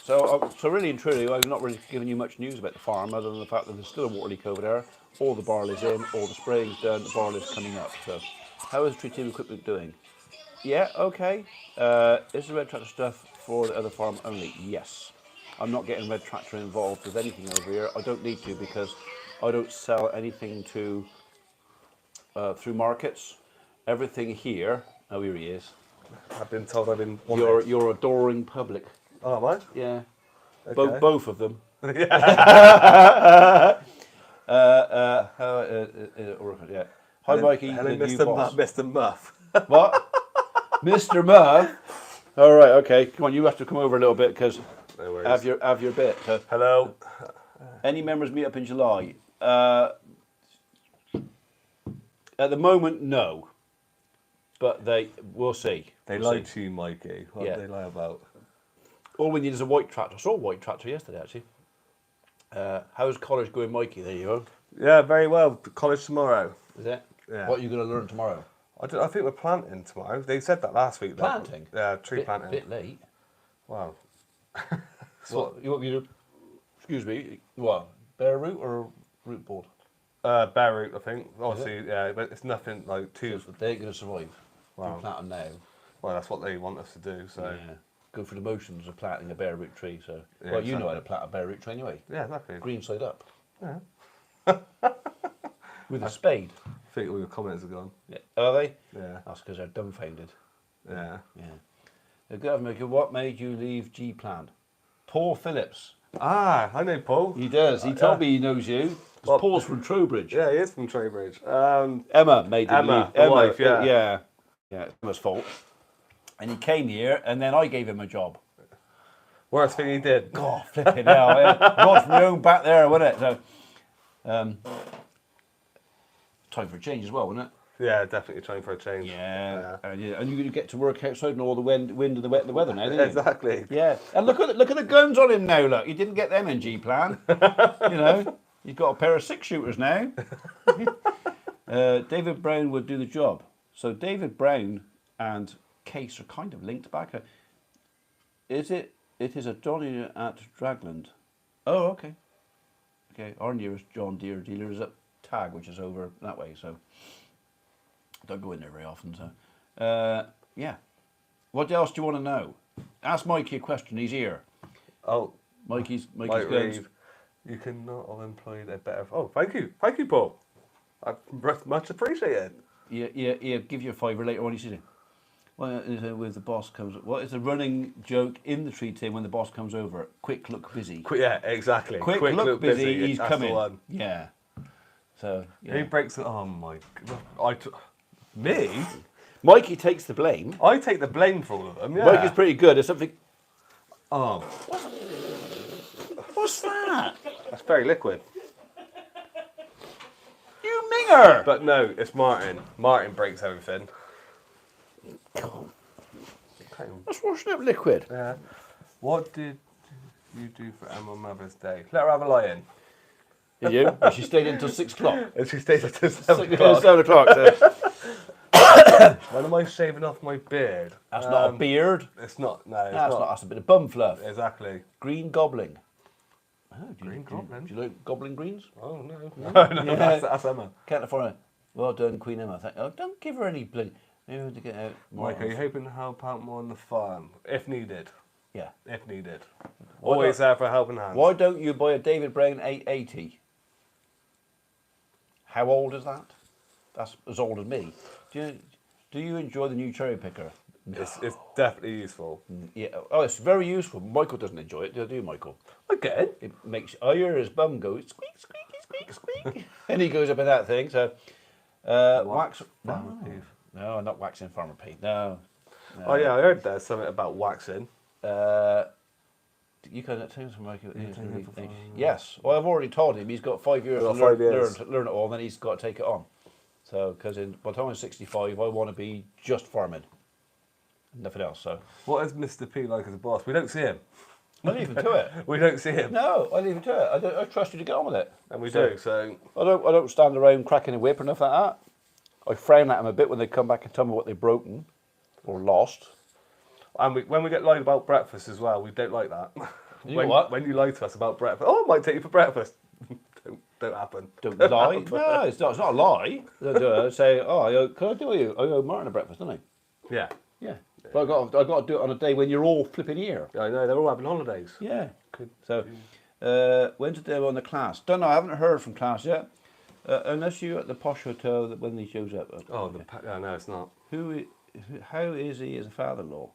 So really and truly, I've not really given you much news about the farm, other than the fact that there's still a water leak over there. All the barley's in, all the spraying's done, the barley's coming up. So, how is tree team equipment doing? Yeah, okay. Is the red tractor stuff for the other farm only? Yes. I'm not getting red tractor involved with anything over here. I don't need to because I don't sell anything to through markets. Everything here. Oh, here he is. I've been told I've been wanted. Your adoring public. Oh, am I? Yeah. Okay. Both of them. Yeah. Yeah. Hi, Mikey. Hello, the new Mr. boss. Mr. Muff. What? Mr. Muff? All right, okay. Come on, you have to come over a little bit because No worries. have your bit. So, Hello. any members meet up in July? At the moment, no. But we'll see. They We'll lied see. to you, Mikey. What Yeah. did they lie about? All we need is a white tractor. I saw a white tractor yesterday, actually. How's college going, Mikey? There you go. Yeah, very well. College tomorrow. Is it? Yeah. What are you going to learn tomorrow? I think we're planting tomorrow. They said that last week. though. Planting? Yeah, tree planting. Bit late. Wow. What, you want me to, excuse me, what, bare root or root board? Bare root, I think. Obviously, yeah, but it's nothing like too. They ain't going to survive. Wow. You plant them now. Well, that's what they want us to do. So Yeah. Go through the motions of planting a bare root tree. So, Yeah, well, you know exactly. how to plant a bare root tree anyway. yeah, exactly. Green side up. Yeah. With a spade. I think all your comments are gone. Yeah. Are they? Yeah. That's because they're dumbfounded. Yeah. Yeah. Government, what made you leave G Plan? Paul Phillips. Ah, I know Paul. He does. He told me he knows you. Well- Paul's from Trowbridge. Yeah, he is from Trowbridge. Emma made him Emma, leave. the wife, yeah. Yeah. Yeah, it's Emma's fault. And he came here, and then I gave him a job. Worst thing he did. God, flipping hell. Right from my own back there, wasn't it? So, time for a change as well, wasn't it? Yeah, definitely trying for a change. Yeah. And you get to work outside and all the wind and the wet and the weather now, didn't you? Exactly. Yeah. And look at the guns on him now, look. He didn't get them in G Plan. You know, he's got a pair of 6-shooters now. David Brown would do the job. So David Brown and Case are kind of linked back. It is a Johnny at Dragland. Oh, okay. Okay, our nearest John Deere dealer is at Tag, which is over that way, so don't go in there very often. So, yeah. What else do you want to know? Ask Mikey a question. He's here. Oh, Mikey's Mike guns. Reeve, you could not have employed a better. Oh, thank you, Paul. I much appreciated. Yeah. Give you a fiver later on. You see it. Well, with the boss comes. What is the running joke in the tree team when the boss comes over? Quick look busy. Yeah, exactly. Quick look busy. He's That's coming. the one. Yeah. So yeah. Who breaks it? Oh my God. Me? Mikey takes the blame. I take the blame for all of them. Yeah. Mikey's pretty good. There's something. Oh, What's that? that's very liquid. You minger. But no, it's Martin. Martin breaks everything. That's washing up liquid. Yeah. What did you do for Emma Mother's Day? Let her have a lie-in. Did you? And she stayed until 6 o'clock. And she stays until 7 o'clock. 7 o'clock. So. When am I shaving off my beard? That's not a beard. It's not. No, it's That's not. not. That's a bit of bum fluff. Exactly. Green gobbling. Oh, Green goblin? Do you like gobbling greens? Oh no. No, Yeah. that's Emma. Can't afford it. Well done, Queen Emma. Oh, don't give her any bloody. Maybe to get out more. Mike, are you hoping to help out more on the farm? If needed. Yeah. If needed. Why Always not? there for a helping hand. Why don't you buy a David Brown 880? How old is that? That's as old as me. Do you enjoy the new cherry picker? It's definitely useful. Yeah. Oh, it's very useful. Michael doesn't enjoy it, do you, Michael? Again? It makes I hear his bum go squeak, squeaky, squeak, squeak, and he goes up in that thing. So, wax. Farmer Peeve. No, not waxing Farmer Pete. No. Oh yeah, I heard there's something about waxing. You can tell us, Michael. Yes. Well, I've already told him he's got 5 years to Got 5 learn, years. learn it all, and then he's got to take it on. So, because by the time I'm 65, I want to be just farming, nothing else. So, What is Mr. P like as a boss? We don't see him. I leave him to it. We don't see him. No, I leave him to it. I trust you to get on with it. And we do, so... I don't stand around cracking a whip or nothing like that. I frown at them a bit when they come back and tell me what they've broken or lost. And when we get lied about breakfast as well, we don't like that. You know what? When you lie to us about breakfast, oh, I might take you for breakfast. don't happen. Don't lie. No, it's not a lie. Don't do it. I say, can I do you? I owe Martin a breakfast, don't I? Yeah. Yeah. But I got to do it on a day when you're all flipping here. I know, they're all having holidays. Yeah. So, when's the demo on the class? Don't know. I haven't heard from class yet. Unless you're at the posh hotel when he shows up. Oh, no, it's not. How is he as a father-in-law?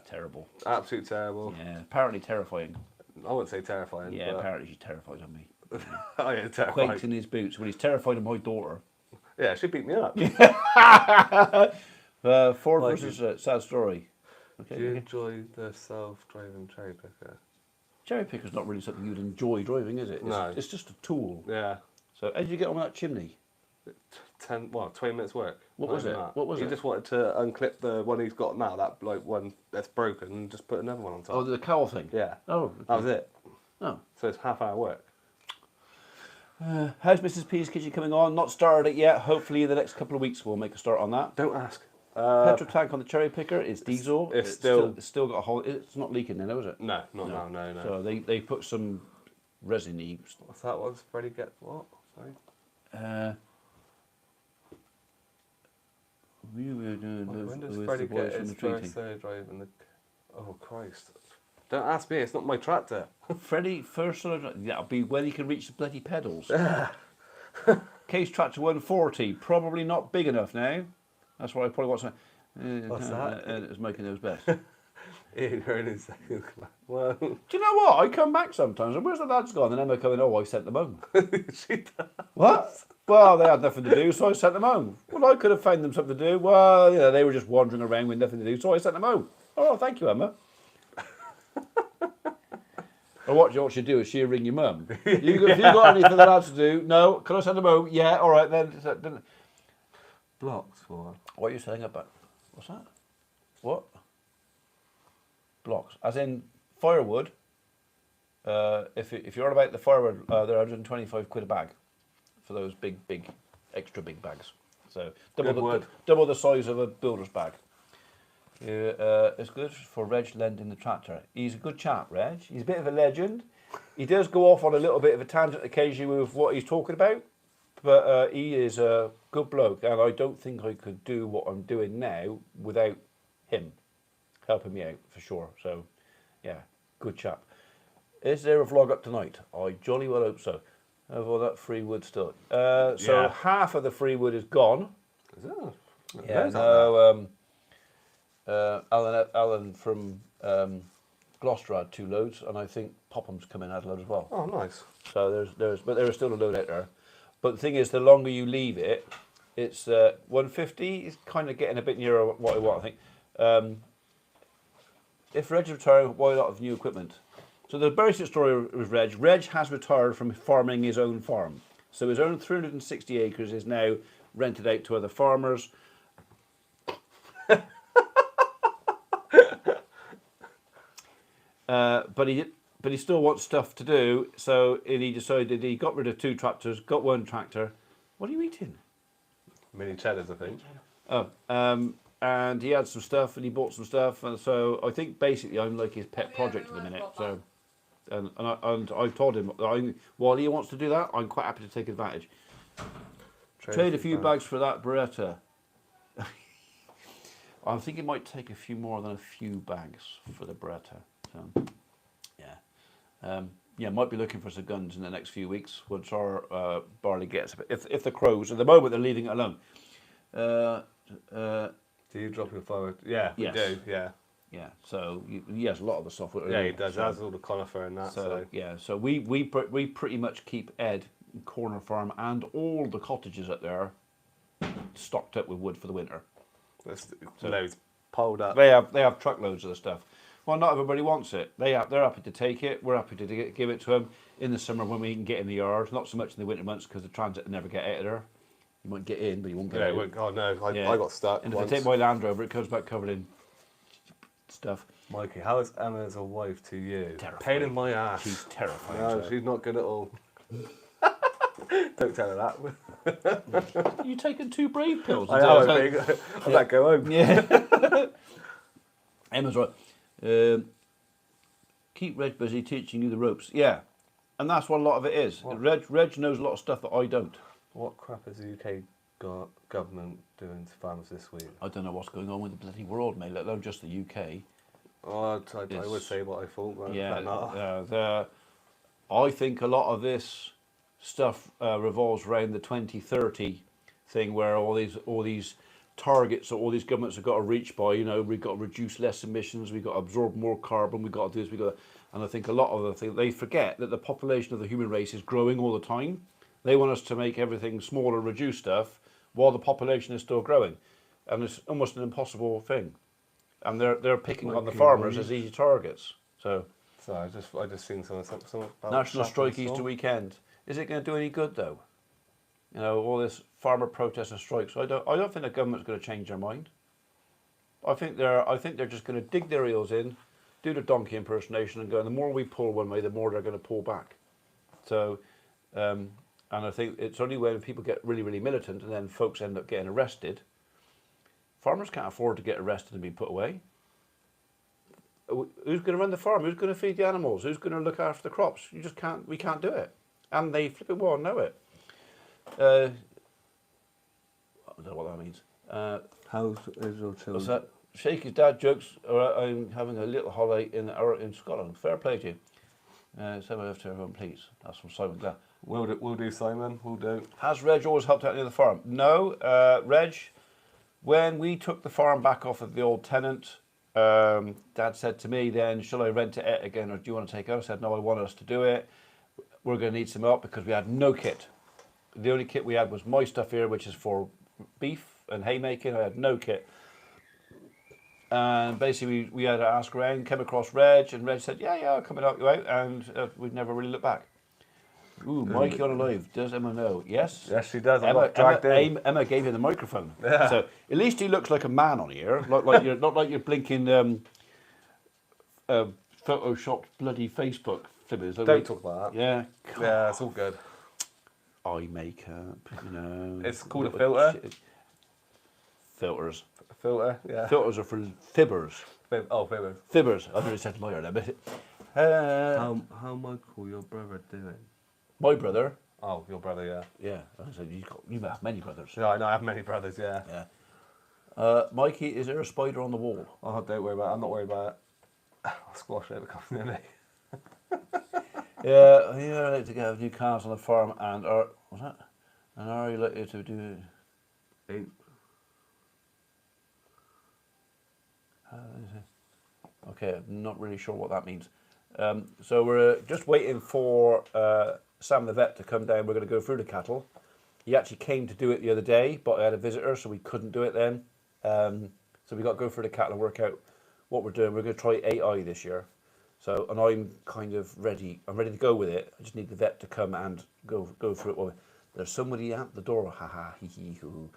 Terrible. Absolute terrible. Yeah, apparently terrifying. I wouldn't say terrifying. Yeah, but... apparently she's terrified of me. Oh, yeah, terrifying. Quakes in his boots when he's terrified of my daughter. Yeah, she beat me up. Ford Like versus Sad Story. Do you enjoy the self-driving cherry picker? Cherry picker's not really something you'd enjoy driving, is it? No. It's just a tool. Yeah. So how did you get on with that chimney? 20 minutes work. What was it? What was he it? just wanted to unclip the one he's got now, that one that's broken, and just put another one on top. Oh, the cowl thing? Yeah. Oh, okay. That was it. Oh. So it's half-hour work. How's Mrs. P's kitchen coming on? Not started it yet. Hopefully in the next couple of weeks we'll make a start on that. Don't ask. Petrol tank on the cherry picker is diesel. It's still got a hole. It's not leaking then, is it? No, no. So they put some resin-y. What's that one? Freddie get what? Sorry. We were doing When does with Freddie the boys get from his the treaty. first driving the... Oh, Christ. Don't ask me, it's not my tractor. Freddie first that'll be when he can reach the bloody pedals. Case tractor 140, probably not big enough now. That's why I probably want some. What's that? It's making those best. Ian Hearn in second class. Well, Do you know what? I come back sometimes and where's the lads gone? And then they're coming, I sent them home. she does. What? Well, they had nothing to do, so I sent them home. Well, I could have found them something to do. Well, they were just wandering around with nothing to do, so I sent them home. Oh, thank you, Emma. Or what you do is she'll ring your mum. If you got anything for the lads to do, no, can I send them home? Yeah, all right then. Blocks for... What are you saying about? What's that? What? Blocks. As in firewood. If you're on about the firewood, they're 125 quid a bag for those big, extra big bags. So double the size of a builder's bag. It's good for Reg lending the tractor. He's a good chap, Reg. He's a bit of a legend. He does go off on a little bit of a tangent occasionally with what he's talking about, but he is a good bloke, and I don't think I could do what I'm doing now without him helping me out, for sure. So, yeah, good chap. Is there a vlog up tonight? I jolly well hope so. Have all that free wood still? So half of the free wood is gone. Is it? Yeah, no. Alan from Gloucester had 2 loads, and I think Popham's come in had a load as well. Oh, nice. So but there is still a load out there. But the thing is, the longer you leave it, it's 150. It's kind of getting a bit nearer what I want, I think. If Reg's retiring, why not have new equipment? So the basic story with Reg. Reg has retired from farming his own farm. So his own 360 acres is now rented out to other farmers. But he still wants stuff to do, so he decided he got rid of 2 tractors, got 1 tractor. What are you eating? Mini cheddars, I think. Oh, and he had some stuff, and he bought some stuff, and so I think basically I'm like his pet project at the minute. So, and I told him while he wants to do that, I'm quite happy to take advantage. Trade a few bags for that Beretta. I think it might take a few more than a few bags for the Beretta. So, yeah, might be looking for some guns in the next few weeks once our Barley gets. If the crows, at the moment they're leaving it alone. Do you drop your firewood? Yeah, Yes. we do. Yeah. Yeah, so he has a lot of the software. Yeah, he does. So, That's all the conifer and that. So, yeah, so we pretty much keep Ed Corner Farm and all the cottages up there stocked up with wood for the winter. there's loads piled up. They have truckloads of the stuff. Well, not everybody wants it. They're happy to take it. We're happy to give it to them in the summer when we can get in the yard. Not so much in the winter months because the transit will never get out of there. You might get in, but you won't get out. Oh no, I Yeah. got stuck. And once. if I take my Land Rover, it comes back covered in stuff. Mikey, how is Emma as a wife to you? Terrifying. Pain in my ass. She's terrifying. No, so. she's not good at all. Don't tell her that. You taking 2 brave pills? I know, I think. I'll let go home. Yeah. Emma's right. Keep Reg busy teaching you the ropes. Yeah. And that's what a lot of it is. What? Reg knows a lot of stuff that I don't. What crap is the UK government doing to farmers this week? I don't know what's going on with the bloody world, mate, let alone just the UK. Oh, I would say what I thought, but Yeah. not. I think a lot of this stuff revolves around the 2030 thing where all these targets that all these governments have got to reach by, we've got to reduce less emissions, we've got to absorb more carbon, we've got to do this, and I think a lot of the things, they forget that the population of the human race is growing all the time. They want us to make everything smaller, reduce stuff, while the population is still growing. And it's almost an impossible thing. And they're picking on the farmers as easy targets. So I just seen something about National shopping Strike store. Easter weekend. Is it going to do any good though? All this farmer protests and strikes. I don't think the government's going to change their mind. I think they're just going to dig their heels in, do the donkey impersonation, and go. And the more we pull one way, the more they're going to pull back. So, and I think it's only when people get really, really militant, and then folks end up getting arrested. Farmers can't afford to get arrested and be put away. Who's going to run the farm? Who's going to feed the animals? Who's going to look after the crops? You just can't. We can't do it, and they flipping well know it. I don't know what that means. How is your children? What's that? Shaky's dad jokes. I'm having a little holiday in Scotland. Fair play to you. Say my love to everyone, please. That's from Simon Glenn. We'll do, Simon. We'll do. Has Reg always helped out near the farm? No. Reg, when we took the farm back off of the old tenant, Dad said to me then, shall I rent it again or do you want to take it? I said, no, I want us to do it. We're going to need some help because we had no kit. The only kit we had was my stuff here, which is for beef and haymaking. I had no kit. And basically we had to ask around, came across Reg, and Reg said, yeah, I'll come and help you out. And we'd never really looked back. Ooh, Mikey on a live. Does Emma know? Yes? Yes, she does. I'm not dragged in. Emma gave him the microphone. Yeah. So at least he looks like a man on here. Like you're, not like you're blinking photoshopped bloody Facebook flippers. Don't talk about that. Yeah. Yeah, it's all good. Eye makeup, It's called a filter. Filters. Filter, yeah. Filters are for fibbers. Fibber. Fibbers. I nearly said lawyer there, but How Michael, your brother, doing? my brother. Oh, your brother, yeah. Yeah, I said you have many brothers. Yeah, I know. I have many brothers, yeah. Yeah. Mikey, is there a spider on the wall? Oh, don't worry about it. I'm not worried about it. I'll squash it if it comes near me. Yeah, you're like to have new calves on the farm, and are you likely to do? Okay, I'm not really sure what that means. So we're just waiting for Sam the vet to come down. We're going to go through the cattle. He actually came to do it the other day, but I had a visitor, so we couldn't do it then. So we got to go through the cattle and work out what we're doing. We're going to try AI this year. So, and I'm kind of ready. I'm ready to go with it. I just need the vet to come and go through it. Well, there's somebody at the door. Ha ha, hee hee hoo.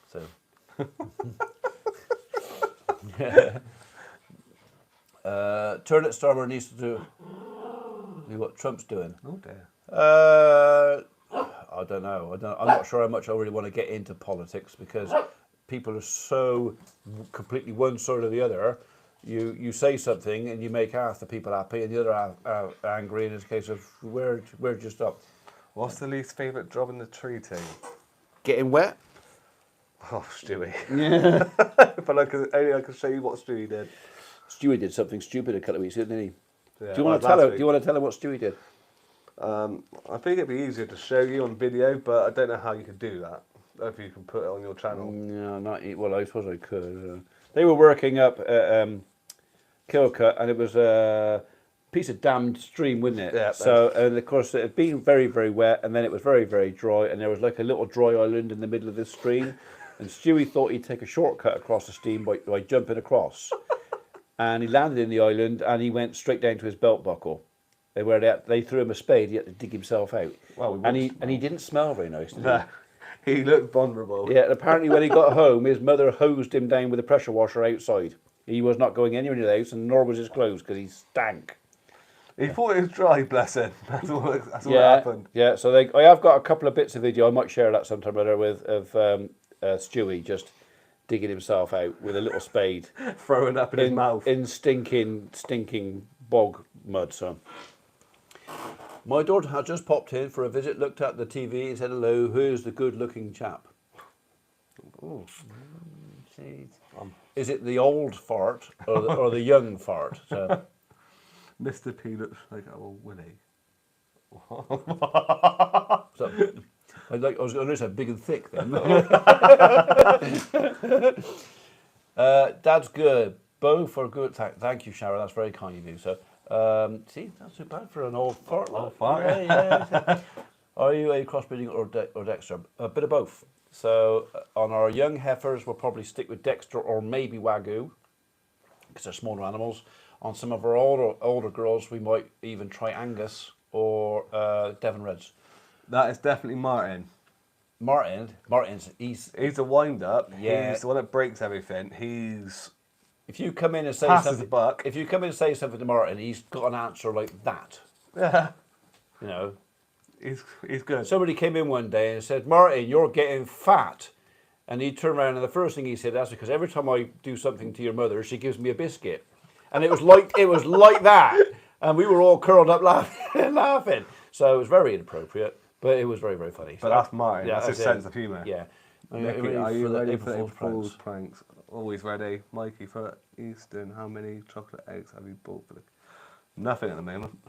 So. Turnip Starmer needs to do what Trump's doing. Oh dear. I don't know. I'm not sure how much I really want to get into politics because people are so completely one side or the other. You say something and you make half the people happy and the other half angry. And it's a case of where'd you stop? What's the least favourite job in the tree team? Getting wet. Oh, Stewie. Yeah. But I can show you what Stewie did. Stewie did something stupid a couple of weeks ago, didn't he? Yeah, Do you want to tell him? Do you want to tell him what Stewie did? I think it'd be easier to show you on video, but I don't know how you could do that. if you can put it on your channel. No, not well. I suppose I could. They were working up at Kilcut, and it was a piece of dammed stream, wasn't it? Yeah. So, and of course, it had been very, very wet, and then it was very, very dry, and there was like a little dry island in the middle of this stream, and Stewie thought he'd take a shortcut across the stream by jumping across, and he landed in the island, and he went straight down to his belt buckle. Where they threw him a spade, he had to dig himself out. Well, and he didn't smell very nice, did he? He looked vulnerable. Yeah, and apparently when he got home, his mother hosed him down with a pressure washer outside. He was not going anywhere near the house, and nor was his clothes, because he stank. He thought it was dry, bless him. That's all that happened. Yeah, so I have got a couple of bits of video, I might share that sometime later, of Stewie just digging himself out with a little spade. Throwing up in his mouth. In stinking bog mud, so... My daughter had just popped in for a visit, looked at the TV and said, hello, who's the good-looking chap? Ooh. Is it the old fart or the young fart? So, Mr. P looks like a little Willie. so I was going to say big and thick then. Dad's good. Both are good. Thank you, Sharon. That's very kind of you. So, see, that's too bad for an old fart. Old fart. Yeah. Are you a crossbreeding or Dexter? A bit of both. So on our young heifers, we'll probably stick with Dexter or maybe Wagyu, because they're smaller animals. On some of our older girls, we might even try Angus or Devon Reds. That is definitely Martin. Martin's He's a wind up. Yeah. He's the one that breaks everything. He's if you come in and say passes the something, buck. if you come in and say something to Martin, he's got an answer like that. Yeah. You know. He's good. Somebody came in one day and said, Martin, you're getting fat. And he turned around and the first thing he said, that's because every time I do something to your mother, she gives me a biscuit. And it was like that. And we were all curled up laughing. So it was very inappropriate, but it was very, very funny. But that's Martin. Yeah, that's his sense of humour. Yeah. Mickey, are you ready for April April Fool's pranks? pranks? Always ready. Mikey, for Easton, how many chocolate eggs have you bought for the... Nothing at the moment.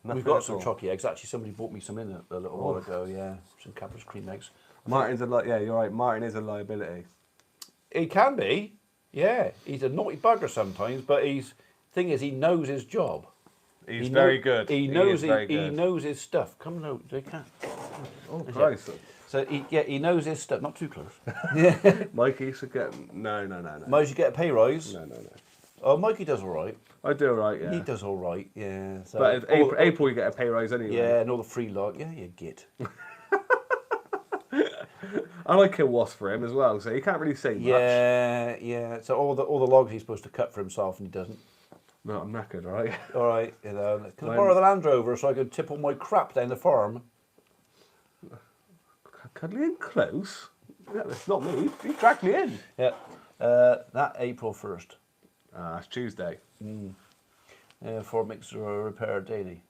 Nothing We've got at some all. chocolate eggs. Actually, somebody bought me some in a little while ago. Yeah, some Cadbury's cream eggs. Martin's yeah, you're right. Martin is a liability. He can be. Yeah, he's a naughty bugger sometimes, but thing is, he knows his job. He's very good. He knows his stuff. Come on, they can't. Oh, Christ. So he knows his stuff. Not too close. Mikey should get... No. Mikey should get a pay rise. No. Oh, Mikey does all right. I do all right, yeah. He does all right, yeah. So But April you get a pay rise anyway. yeah, and all the free lot. Yeah, you git. And I kill wasps for him as well, so he can't really say much. Yeah. So all the logs he's supposed to cut for himself, and he doesn't. No, I'm knackered, all right? All right, can I borrow the Land Rover so I can tip all my crap down the farm? Cuddly in close? Yeah, that's not me. He dragged me in. Yeah. That April 1st. It's Tuesday. For mixer or repair daily.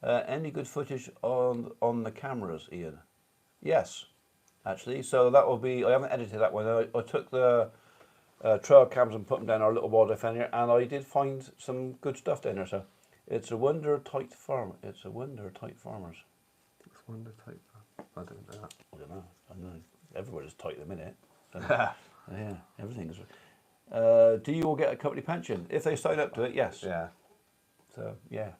Any good footage on the cameras, Ian? Yes, actually. So that will be. I haven't edited that one. I took the trail cams and put them down our little wildlife area, and I did find some good stuff down there. So it's a wonder tight farm. It's a wonder tight farmers. It's wonder type. I don't know that. I don't know. Everybody's tight at the minute. So, yeah, everything's. Do you all get a company pension? If they sign up to it, yes. Yeah. So yeah.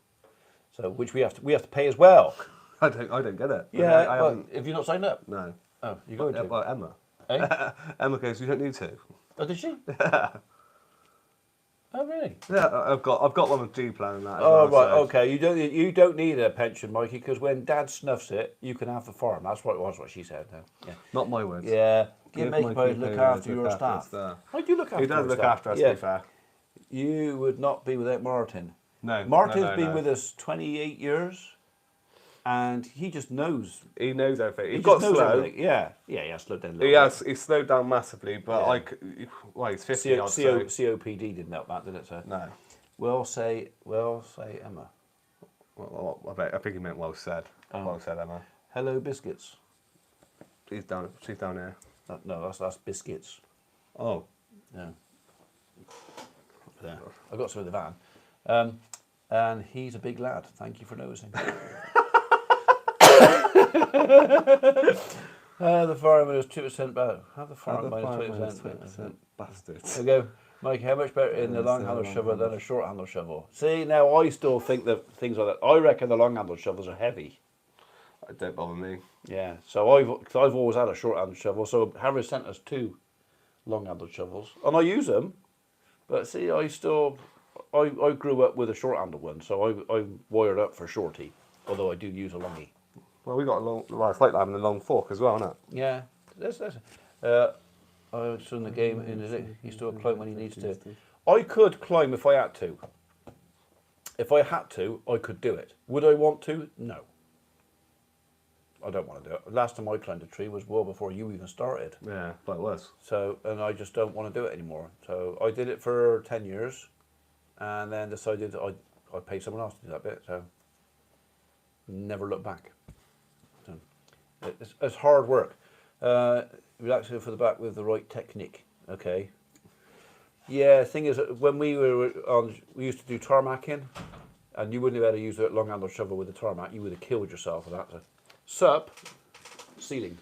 So which we have to pay as well. I don't get it. Yeah. I well, haven't. if you're not signed up. No. Oh, you're going to. Well, Emma. Eh? Emma goes, you don't need to. Oh, did she? Oh, really? Yeah, I've got one with G plan and that. As Oh, well, right. so. Okay. You don't need a pension, Mikey, because when Dad snuffs it, you can have the farm. That's what it was. What she said. No. Yeah. Not my words. Yeah. Give Mikey Mikey look Payne after look your after staff. his staff. I do look after. He does your look staff. after us, Yeah. to be fair. You would not be without Martin. No. Martin's been no. with us 28 years, and he just knows. He knows everything. He He's got just knows slow. everything. Yeah, he has slowed down a little bit. He's slowed down massively, but Yeah. he's 50 odd, so... COPD didn't help that, did it, sir? No. We'll say Emma. Well, I think he meant well said. Oh. Well said, Emma. Hello, biscuits. She's down here. No, that's biscuits. Oh. No. There. I got some in the van. And he's a big lad. Thank you for noticing. The fireman is 2% bad. How the How the fireman fireman minus is 20%? 20% bastards. There you go. Mike, how much better in the long handle shovel than a short handle shovel? See, now I still think that things like that. I reckon the long handle shovels are heavy. It don't bother me. Yeah, so I've always had a short handle shovel. So Harry sent us 2 long handle shovels, and I use them. But see, I grew up with a short handle one, so I wired up for shorty. Although I do use a longie. Well, we got a long. Well, it's like having a long fork as well, isn't it? Yeah, that's. I was in the game in his he still climb when he needs to. I could climb if I had to. If I had to, I could do it. Would I want to? No. I don't want to do it. Last time I climbed a tree was well before you even started. Yeah, but it was. So, and I just don't want to do it anymore. So I did it for 10 years, and then decided I'd pay someone else to do that bit. So never look back. So, it's hard work. Relaxing for the back with the right technique. Okay. Yeah, the thing is, when we used to do tarmacking, and you wouldn't have had to use a long handle shovel with the tarmac. You would have killed yourself with that. So. Sup, ceiling.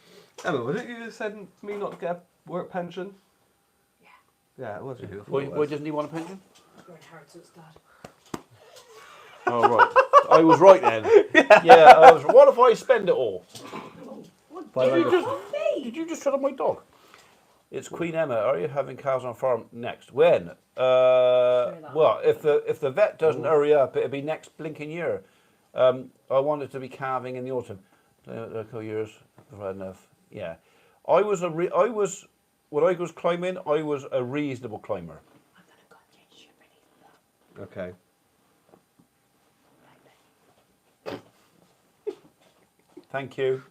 Emma, was it you that said to me not to get a work pension? Yeah. Yeah, it was you. Why doesn't he want a pension? Your inheritance, Dad. Oh right, I was right then. Yeah, I was. What if I spend it all? Did you just shut up my dog? It's Queen Emma. Are you having cows on farm next? When? Well, if the vet doesn't hurry up, it'll be next blinking year. I want it to be calving in the autumn. A couple years, right enough. Yeah, when I was climbing, I was a reasonable climber. I'm gonna go and change shit ready for that. Okay. Thank you.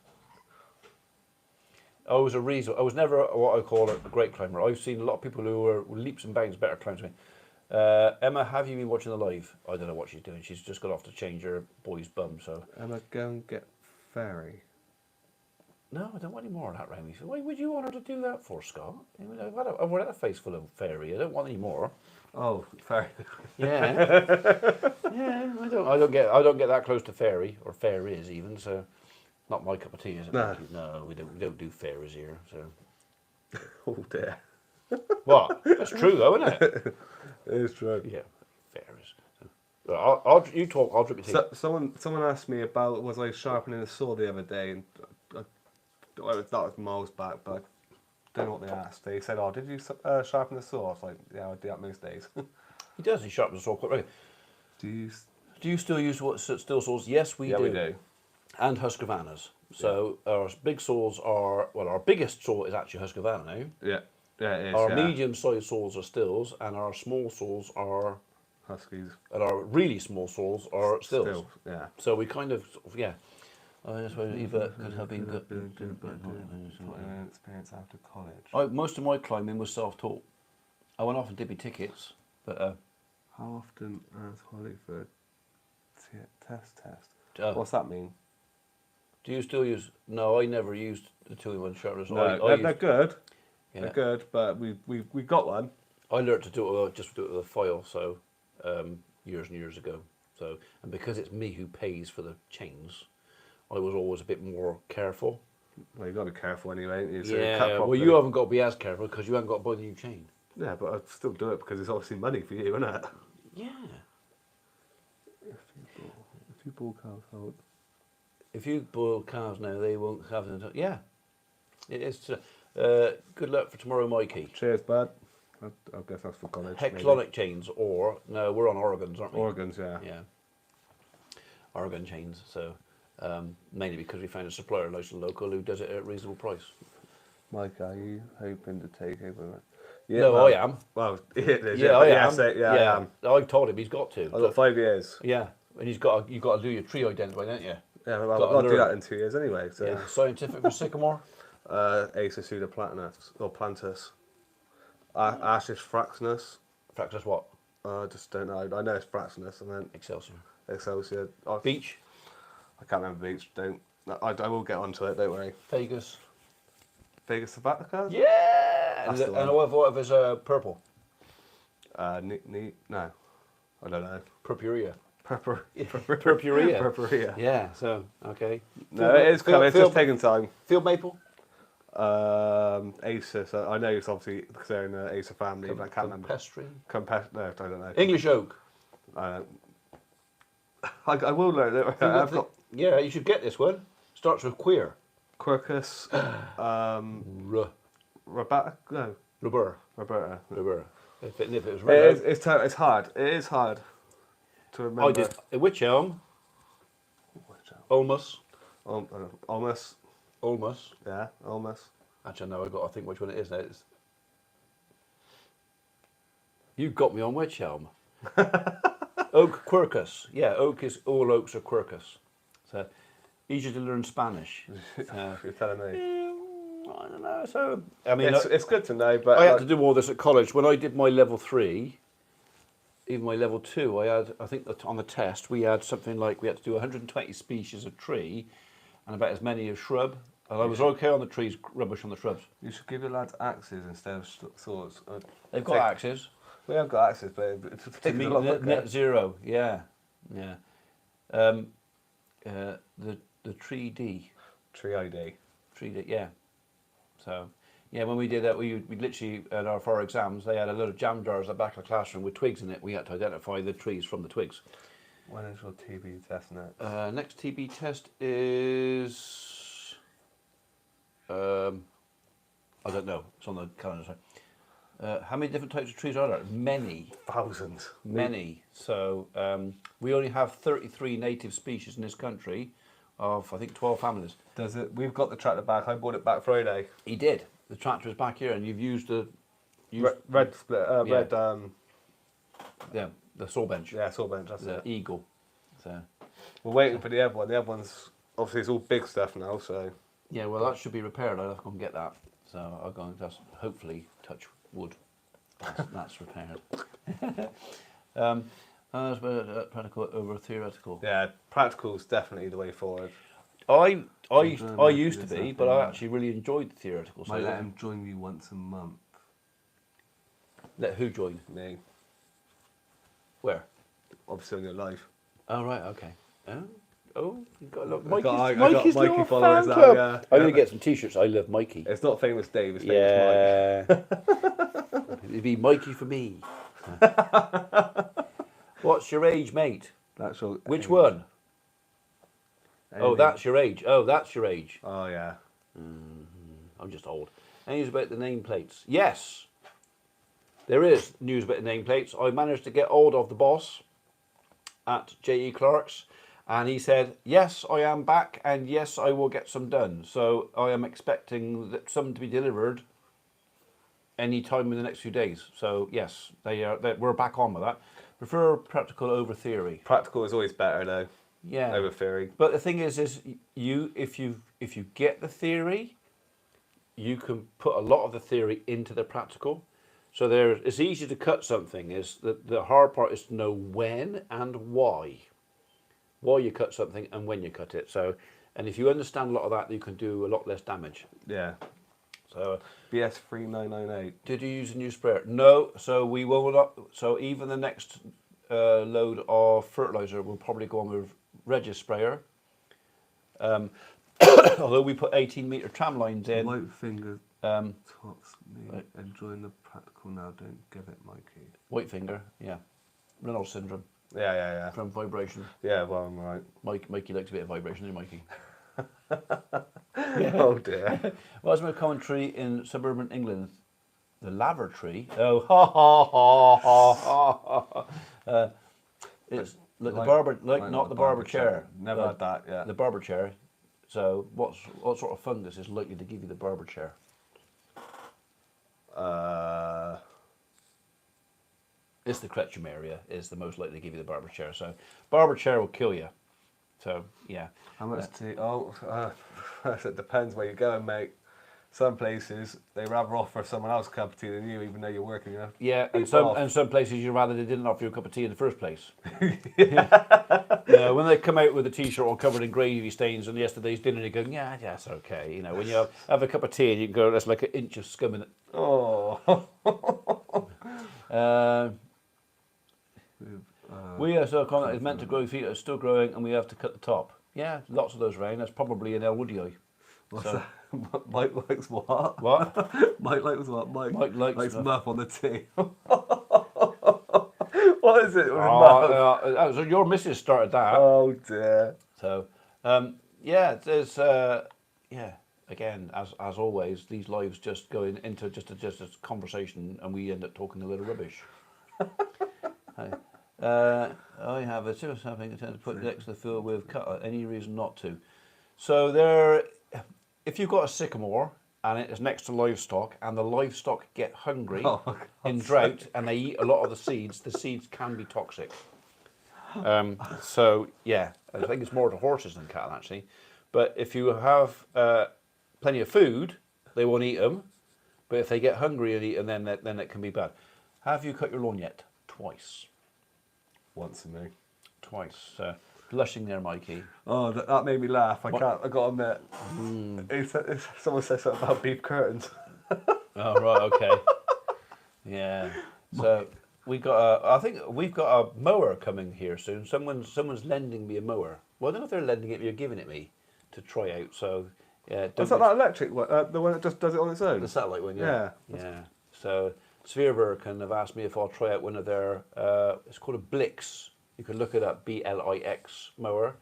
I was never what I call a great climber. I've seen a lot of people who were leaps and bounds better climbers than me. Emma, have you been watching the live? I don't know what she's doing. She's just got off to change her boy's bum. So Emma, go and get Fairy. no, I don't want any more of that, Remy. Why would you want her to do that for, Scott? I've had a face full of fairy. I don't want any more. Oh, Fairy. Yeah, yeah. I don't get that close to fairy or fairies even. So, not my cup of tea, is it? No. No, we don't do fairies here. So Oh dear. what? That's true, though, isn't it? It is true. Yeah, fairies. So, you talk. I'll drip your tea. Someone asked me about was I sharpening a saw the other day, and that was miles back, but I don't know what they asked. They said, "Oh, did you sharpen the saw?" I was like, "Yeah, I do that most days." He does. He sharpens the saw quite regularly. Do you you still use steel saws? Yes, we do. Yeah, we do. And Husqvarnas. So our big saws are our biggest saw is actually Husqvarna now. Yeah, it is. Our yeah. medium-sized saws are Stills, and our small saws are, Huskies. and our really small saws are Stills. Still, yeah. So we kind of, yeah. I just wonder Eva could have been good. Experience after college. Most of my climbing was self-taught. I went off and did my tickets, but How often ask Holly for a test? What's What's that mean? do you still use? No, I never used the 2-in-1 sharpeners. No, they're good. Yeah. They're good, but we got one. I learned to do it just do it with a file, so years and years ago. So, and because it's me who pays for the chains, I was always a bit more careful. Well, you got to be careful anyway. Ain't you? So Yeah, cut well, properly. you haven't got to be as careful because you haven't got to buy the new chain. Yeah, but I'd still do it because it's obviously money for you, isn't it? Yeah. If you ball cows hold. If you boil cows now, they won't have them. Yeah, it is. Good luck for tomorrow, Mikey. Cheers, bud. I guess that's for college. Heclonic chains, or no, we're on organs, aren't we? Organs, yeah. Yeah. Organ chains. So mainly because we found a supplier nice and local who does it at a reasonable price. Mike, are you hoping to take over? Yeah, no, I am. Well, it is. Yeah, I am. I am. I've told him he's got to. I've got 5 years. Yeah, and you've got to do your tree identify, don't you? Yeah, well, Got I'll to do learn. that in 2 years anyway. So, Yeah. Scientific for sycamore. Acer platanus or plantus. Ashis fraxinus. Fractus what? I just don't know. I know it's fraxinus and then Excelsior. Excelsior. Beach. I can't remember beach. Don't. I will get onto it. Don't worry. Vegas. Vegas sabbatical. Yeah. That's the And one. what if it's purple? No, I don't know. Purpurea. Purpurea. Purpurea. Purpurea. Yeah. So okay. No, it is coming. It's just taking time. Field maple. Acer. So I know it's obviously because they're in the Acer family, but I can't remember. Campestry. No, I don't know. English oak. I will learn it. I've got Yeah, you should get this one. Starts with queer. Quercus, Roberta. No, Rubber. Roberta. Rubber. If it was red oak. It's hard. It is hard to remember. I did a witch elm. Ulmus. Almost. Ulmus. Yeah, almost. Actually, no, I've got to think which one it is now. You got me on witch elm. Oak quercus. Yeah, oak is all oaks are quercus. So easy to learn Spanish. You're telling me. I don't know. So I mean, It's good to know, but I had to do all this at college. When I did my level 3, even my level 2, I think that on the test we had something like we had to do 120 species of tree and about as many as shrub. And I was okay on the trees, rubbish on the shrubs. you should give your lads axes instead of swords. They've got axes. We have got axes, but it's To taking meet a lot net zero, yeah. The 3D. Tree ID. 3D, yeah. So, yeah, when we did that, we literally, at our 4 exams, they had a lot of jam jars at the back of the classroom with twigs in it. We had to identify the trees from the twigs. When is your TB test next? Next TB test is... I don't know. It's on the calendar. How many different types of trees are there? Many. Thousands. Many. So we only have 33 native species in this country of, I think, 12 families. Does it? We've got the tractor back. I bought it back Friday. He did. The tractor is back here and you've used the... Red split. Yeah. Red. Yeah, the saw bench. Yeah, saw bench. That's The it. eagle. So, We're waiting for the other one. The other one's obviously it's all big stuff now. So yeah, well, that should be repaired. I'll have to go and get that. So I'll go and just hopefully touch wood. That's repaired. Practical over theoretical. yeah, practical's definitely the way forward. I used to be, but I actually really enjoyed the theoretical. So Might let him join me once a month. let who join? Me, Where? obviously on your life. Oh right, okay. Oh, you got a lot. I got Mikey's Mikey little followers fan now, club. yeah. I need to get some T-shirts. I love Mikey. It's not famous Dave. It's famous Mike. Yeah. It'd be Mikey for me. What's your age, mate? That's all. Which one? Oh, that's your age. Oh, that's your age. Oh yeah. I'm just old. News about the nameplates. Yes, there is news about the nameplates. I managed to get hold of the boss at J.E. Clark's, and he said, yes, I am back, and yes, I will get some done. So I am expecting that some to be delivered any time in the next few days. So yes, we're back on with that. Prefer practical over theory. Practical is always better though. Yeah. Over theory. But the thing is if you get the theory, you can put a lot of the theory into the practical. So it's easy to cut something. Is the hard part is to know when and why you cut something and when you cut it. So, and if you understand a lot of that, you can do a lot less damage. Yeah. So BS 3998. did you use a new sprayer? No. So we will not. So even the next load of fertilizer will probably go on with Regis sprayer. Although we put 18-meter tram lines in. White finger tops me. right. Enjoying the practical now. Don't give it, Mikey. White finger, yeah. Reynolds syndrome Yeah. from vibration. Yeah, well, I'm right. Mikey likes a bit of vibration, doesn't he, Mikey? Oh dear. What's my common tree in suburban England? The laver tree. Oh, ha ha ha. It's like the barber, not the barber chair. Never had that. Yeah. The barber chair. So, what sort of fungus is likely to give you the barber chair? It's the Cretcham area is the most likely to give you the barber chair. So, barber chair will kill you. So, yeah. How much tea? Oh, it depends where you're going, mate. Some places they rather offer someone else a cup of tea than you, even though you're working. You know? Yeah, and Beep some places you'd rather they didn't offer you a cup of tea in the first place. Yeah, when they come out with a t-shirt all covered in gravy stains on yesterday's dinner, you go, yeah, that's okay. You know, when you have a cup of tea and you can go, there's like an inch of scum in it. Oh. We are so comment is meant to grow feet are still growing, and we have to cut the top. Yeah, lots of those around. That's probably an Elwoodii. What's So- that? Mike likes what? What? Mike likes what? Mike likes muff. muff on the tea. What is it with muff? So your missus started that. Oh dear. So, yeah, there's, yeah, again, as always, these lives just go into just a conversation and we end up talking a little rubbish. I have a serious having to put next to the field with cutter. Any reason not to? So if you've got a sycamore and it is next to livestock and the livestock get hungry in drought and they eat a lot of the seeds can be toxic. So yeah, I think it's more to horses than cattle actually. But if you have plenty of food, they won't eat them. But if they get hungry and eat them, then it can be bad. Have you cut your lawn yet? Twice. Once a me. Twice. Blushing there, Mikey. Oh, that made me laugh. I got to admit. Someone said something about beef curtains. Oh right, okay. Yeah. So I think we've got a mower coming here soon. Someone's lending me a mower. Well, I don't know if they're lending it me or giving it me to try out. So yeah. Is that electric one? The one that just does it on its own? The satellite one, yeah. Yeah. So Spherewerken have asked me if I'll try out one of their. It's called a Blix. You can look it up, BLIX mower.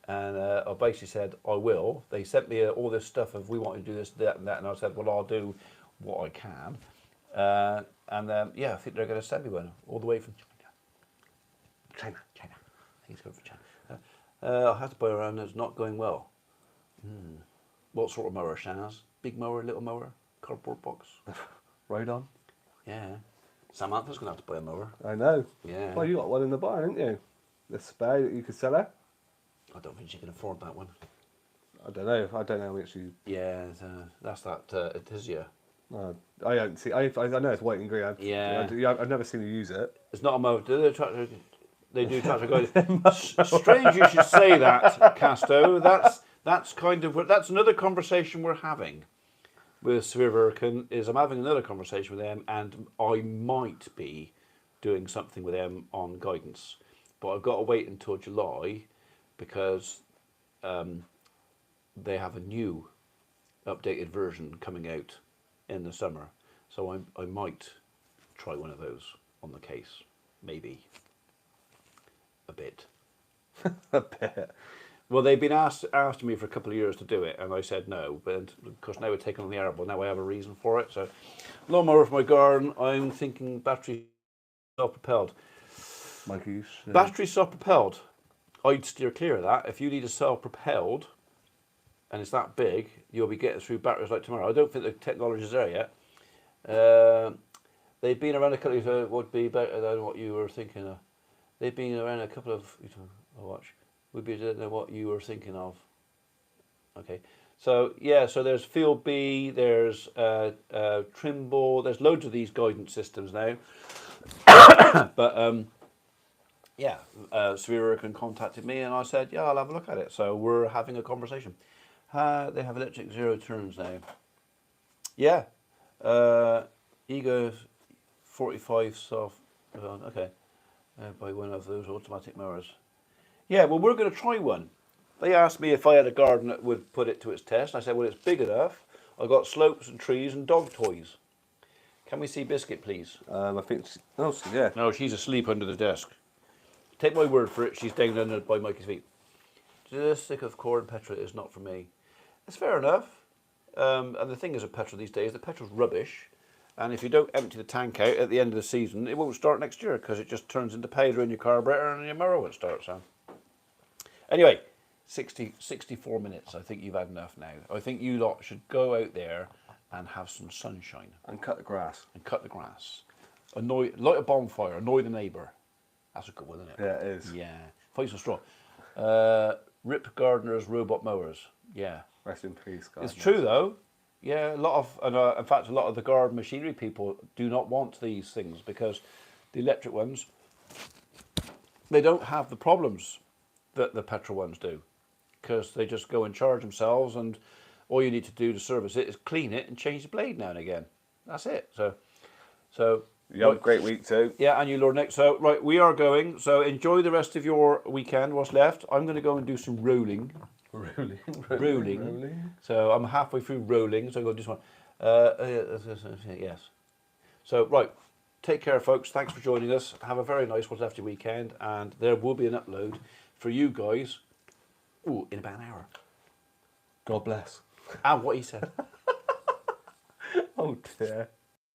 And I basically said, I will. They sent me all this stuff of we want to do this, that, and that. And I said, well, I'll do what I can. Yeah, I think they're going to send me one all the way from China. I think it's going from China. I have to buy around. It's not going well. What sort of mower, Shaz? Big mower, little mower, cardboard box? Right on. Yeah. Samantha's going to have to buy a mower. I know. Yeah. Well, you got one in the barn, haven't you? The spare that you could sell her. I don't think she can afford that one. I don't know. I don't know which you. Yeah, that's that Etisia. I don't see. I know it's white and green. I've never seen you use it. It's not a mower. They do tractor guys. Strange you should say that, Casto. That's kind of that's another conversation we're having with Spherewerken. I'm having another conversation with them, and I might be doing something with them on guidance, but I've got to wait until July because they have a new updated version coming out in the summer. So I might try one of those on the case, maybe a bit. A bit. Well, they've been asking me for a couple of years to do it, and I said no. But of course, now we're taking on the arable. Now I have a reason for it. So, lawnmower for my garden. I'm thinking battery self-propelled. Mikey, Battery self-propelled. I'd steer clear of that. If you need a self-propelled, and it's that big, you'll be getting through batteries like tomorrow. I don't think the technology's there yet. They've been around a couple of would be better than what you were thinking of. They've been around a couple of. Watch. Would be don't know what you were thinking of. Okay, so yeah, so there's Field B, there's Trimble, there's loads of these guidance systems now. But yeah, Spherewerken contacted me and I said, yeah, I'll have a look at it. So we're having a conversation. They have electric 0 turns now. Yeah, Ego 45 soft. Okay, by one of those automatic mowers. Yeah, well, we're going to try one. They asked me if I had a garden that would put it to its test. I said, well, it's big enough. I've got slopes and trees and dog toys. Can we see Biscuit, please? I think. Yeah. No, she's asleep under the desk. Take my word for it, she's down under by Mikey's feet. Just stick of corn petrol is not for me. It's fair enough. And the thing is with petrol these days, the petrol's rubbish. And if you don't empty the tank out at the end of the season, it won't start next year because it just turns into powder in your carburetor and your mower won't start, so. Anyway, 64 minutes. I think you've had enough now. I think you lot should go out there and have some sunshine. And cut the grass. Light a bonfire, annoy the neighbour. That's a good one, isn't it? Yeah, it is. Yeah. Fight some straw. Rip Gardener's robot mowers. Yeah. Rest in peace, guys. It's true though. Yeah, in fact, a lot of the garden machinery people do not want these things because the electric ones, they don't have the problems that the petrol ones do, because they just go and charge themselves, and all you need to do to service it is clean it and change the blade now and again. That's it. So. You have a great week too. Yeah, and you, Lord Nick. So right, we are going. So enjoy the rest of your weekend. What's left? I'm going to go and do some rolling. Rolling. So I'm halfway through rolling, so I've got this one. Yes. So, right. Take care, folks. Thanks for joining us. Have a very nice what's left of your weekend, and there will be an upload for you guys in about an hour. God bless. And what he said. Oh dear.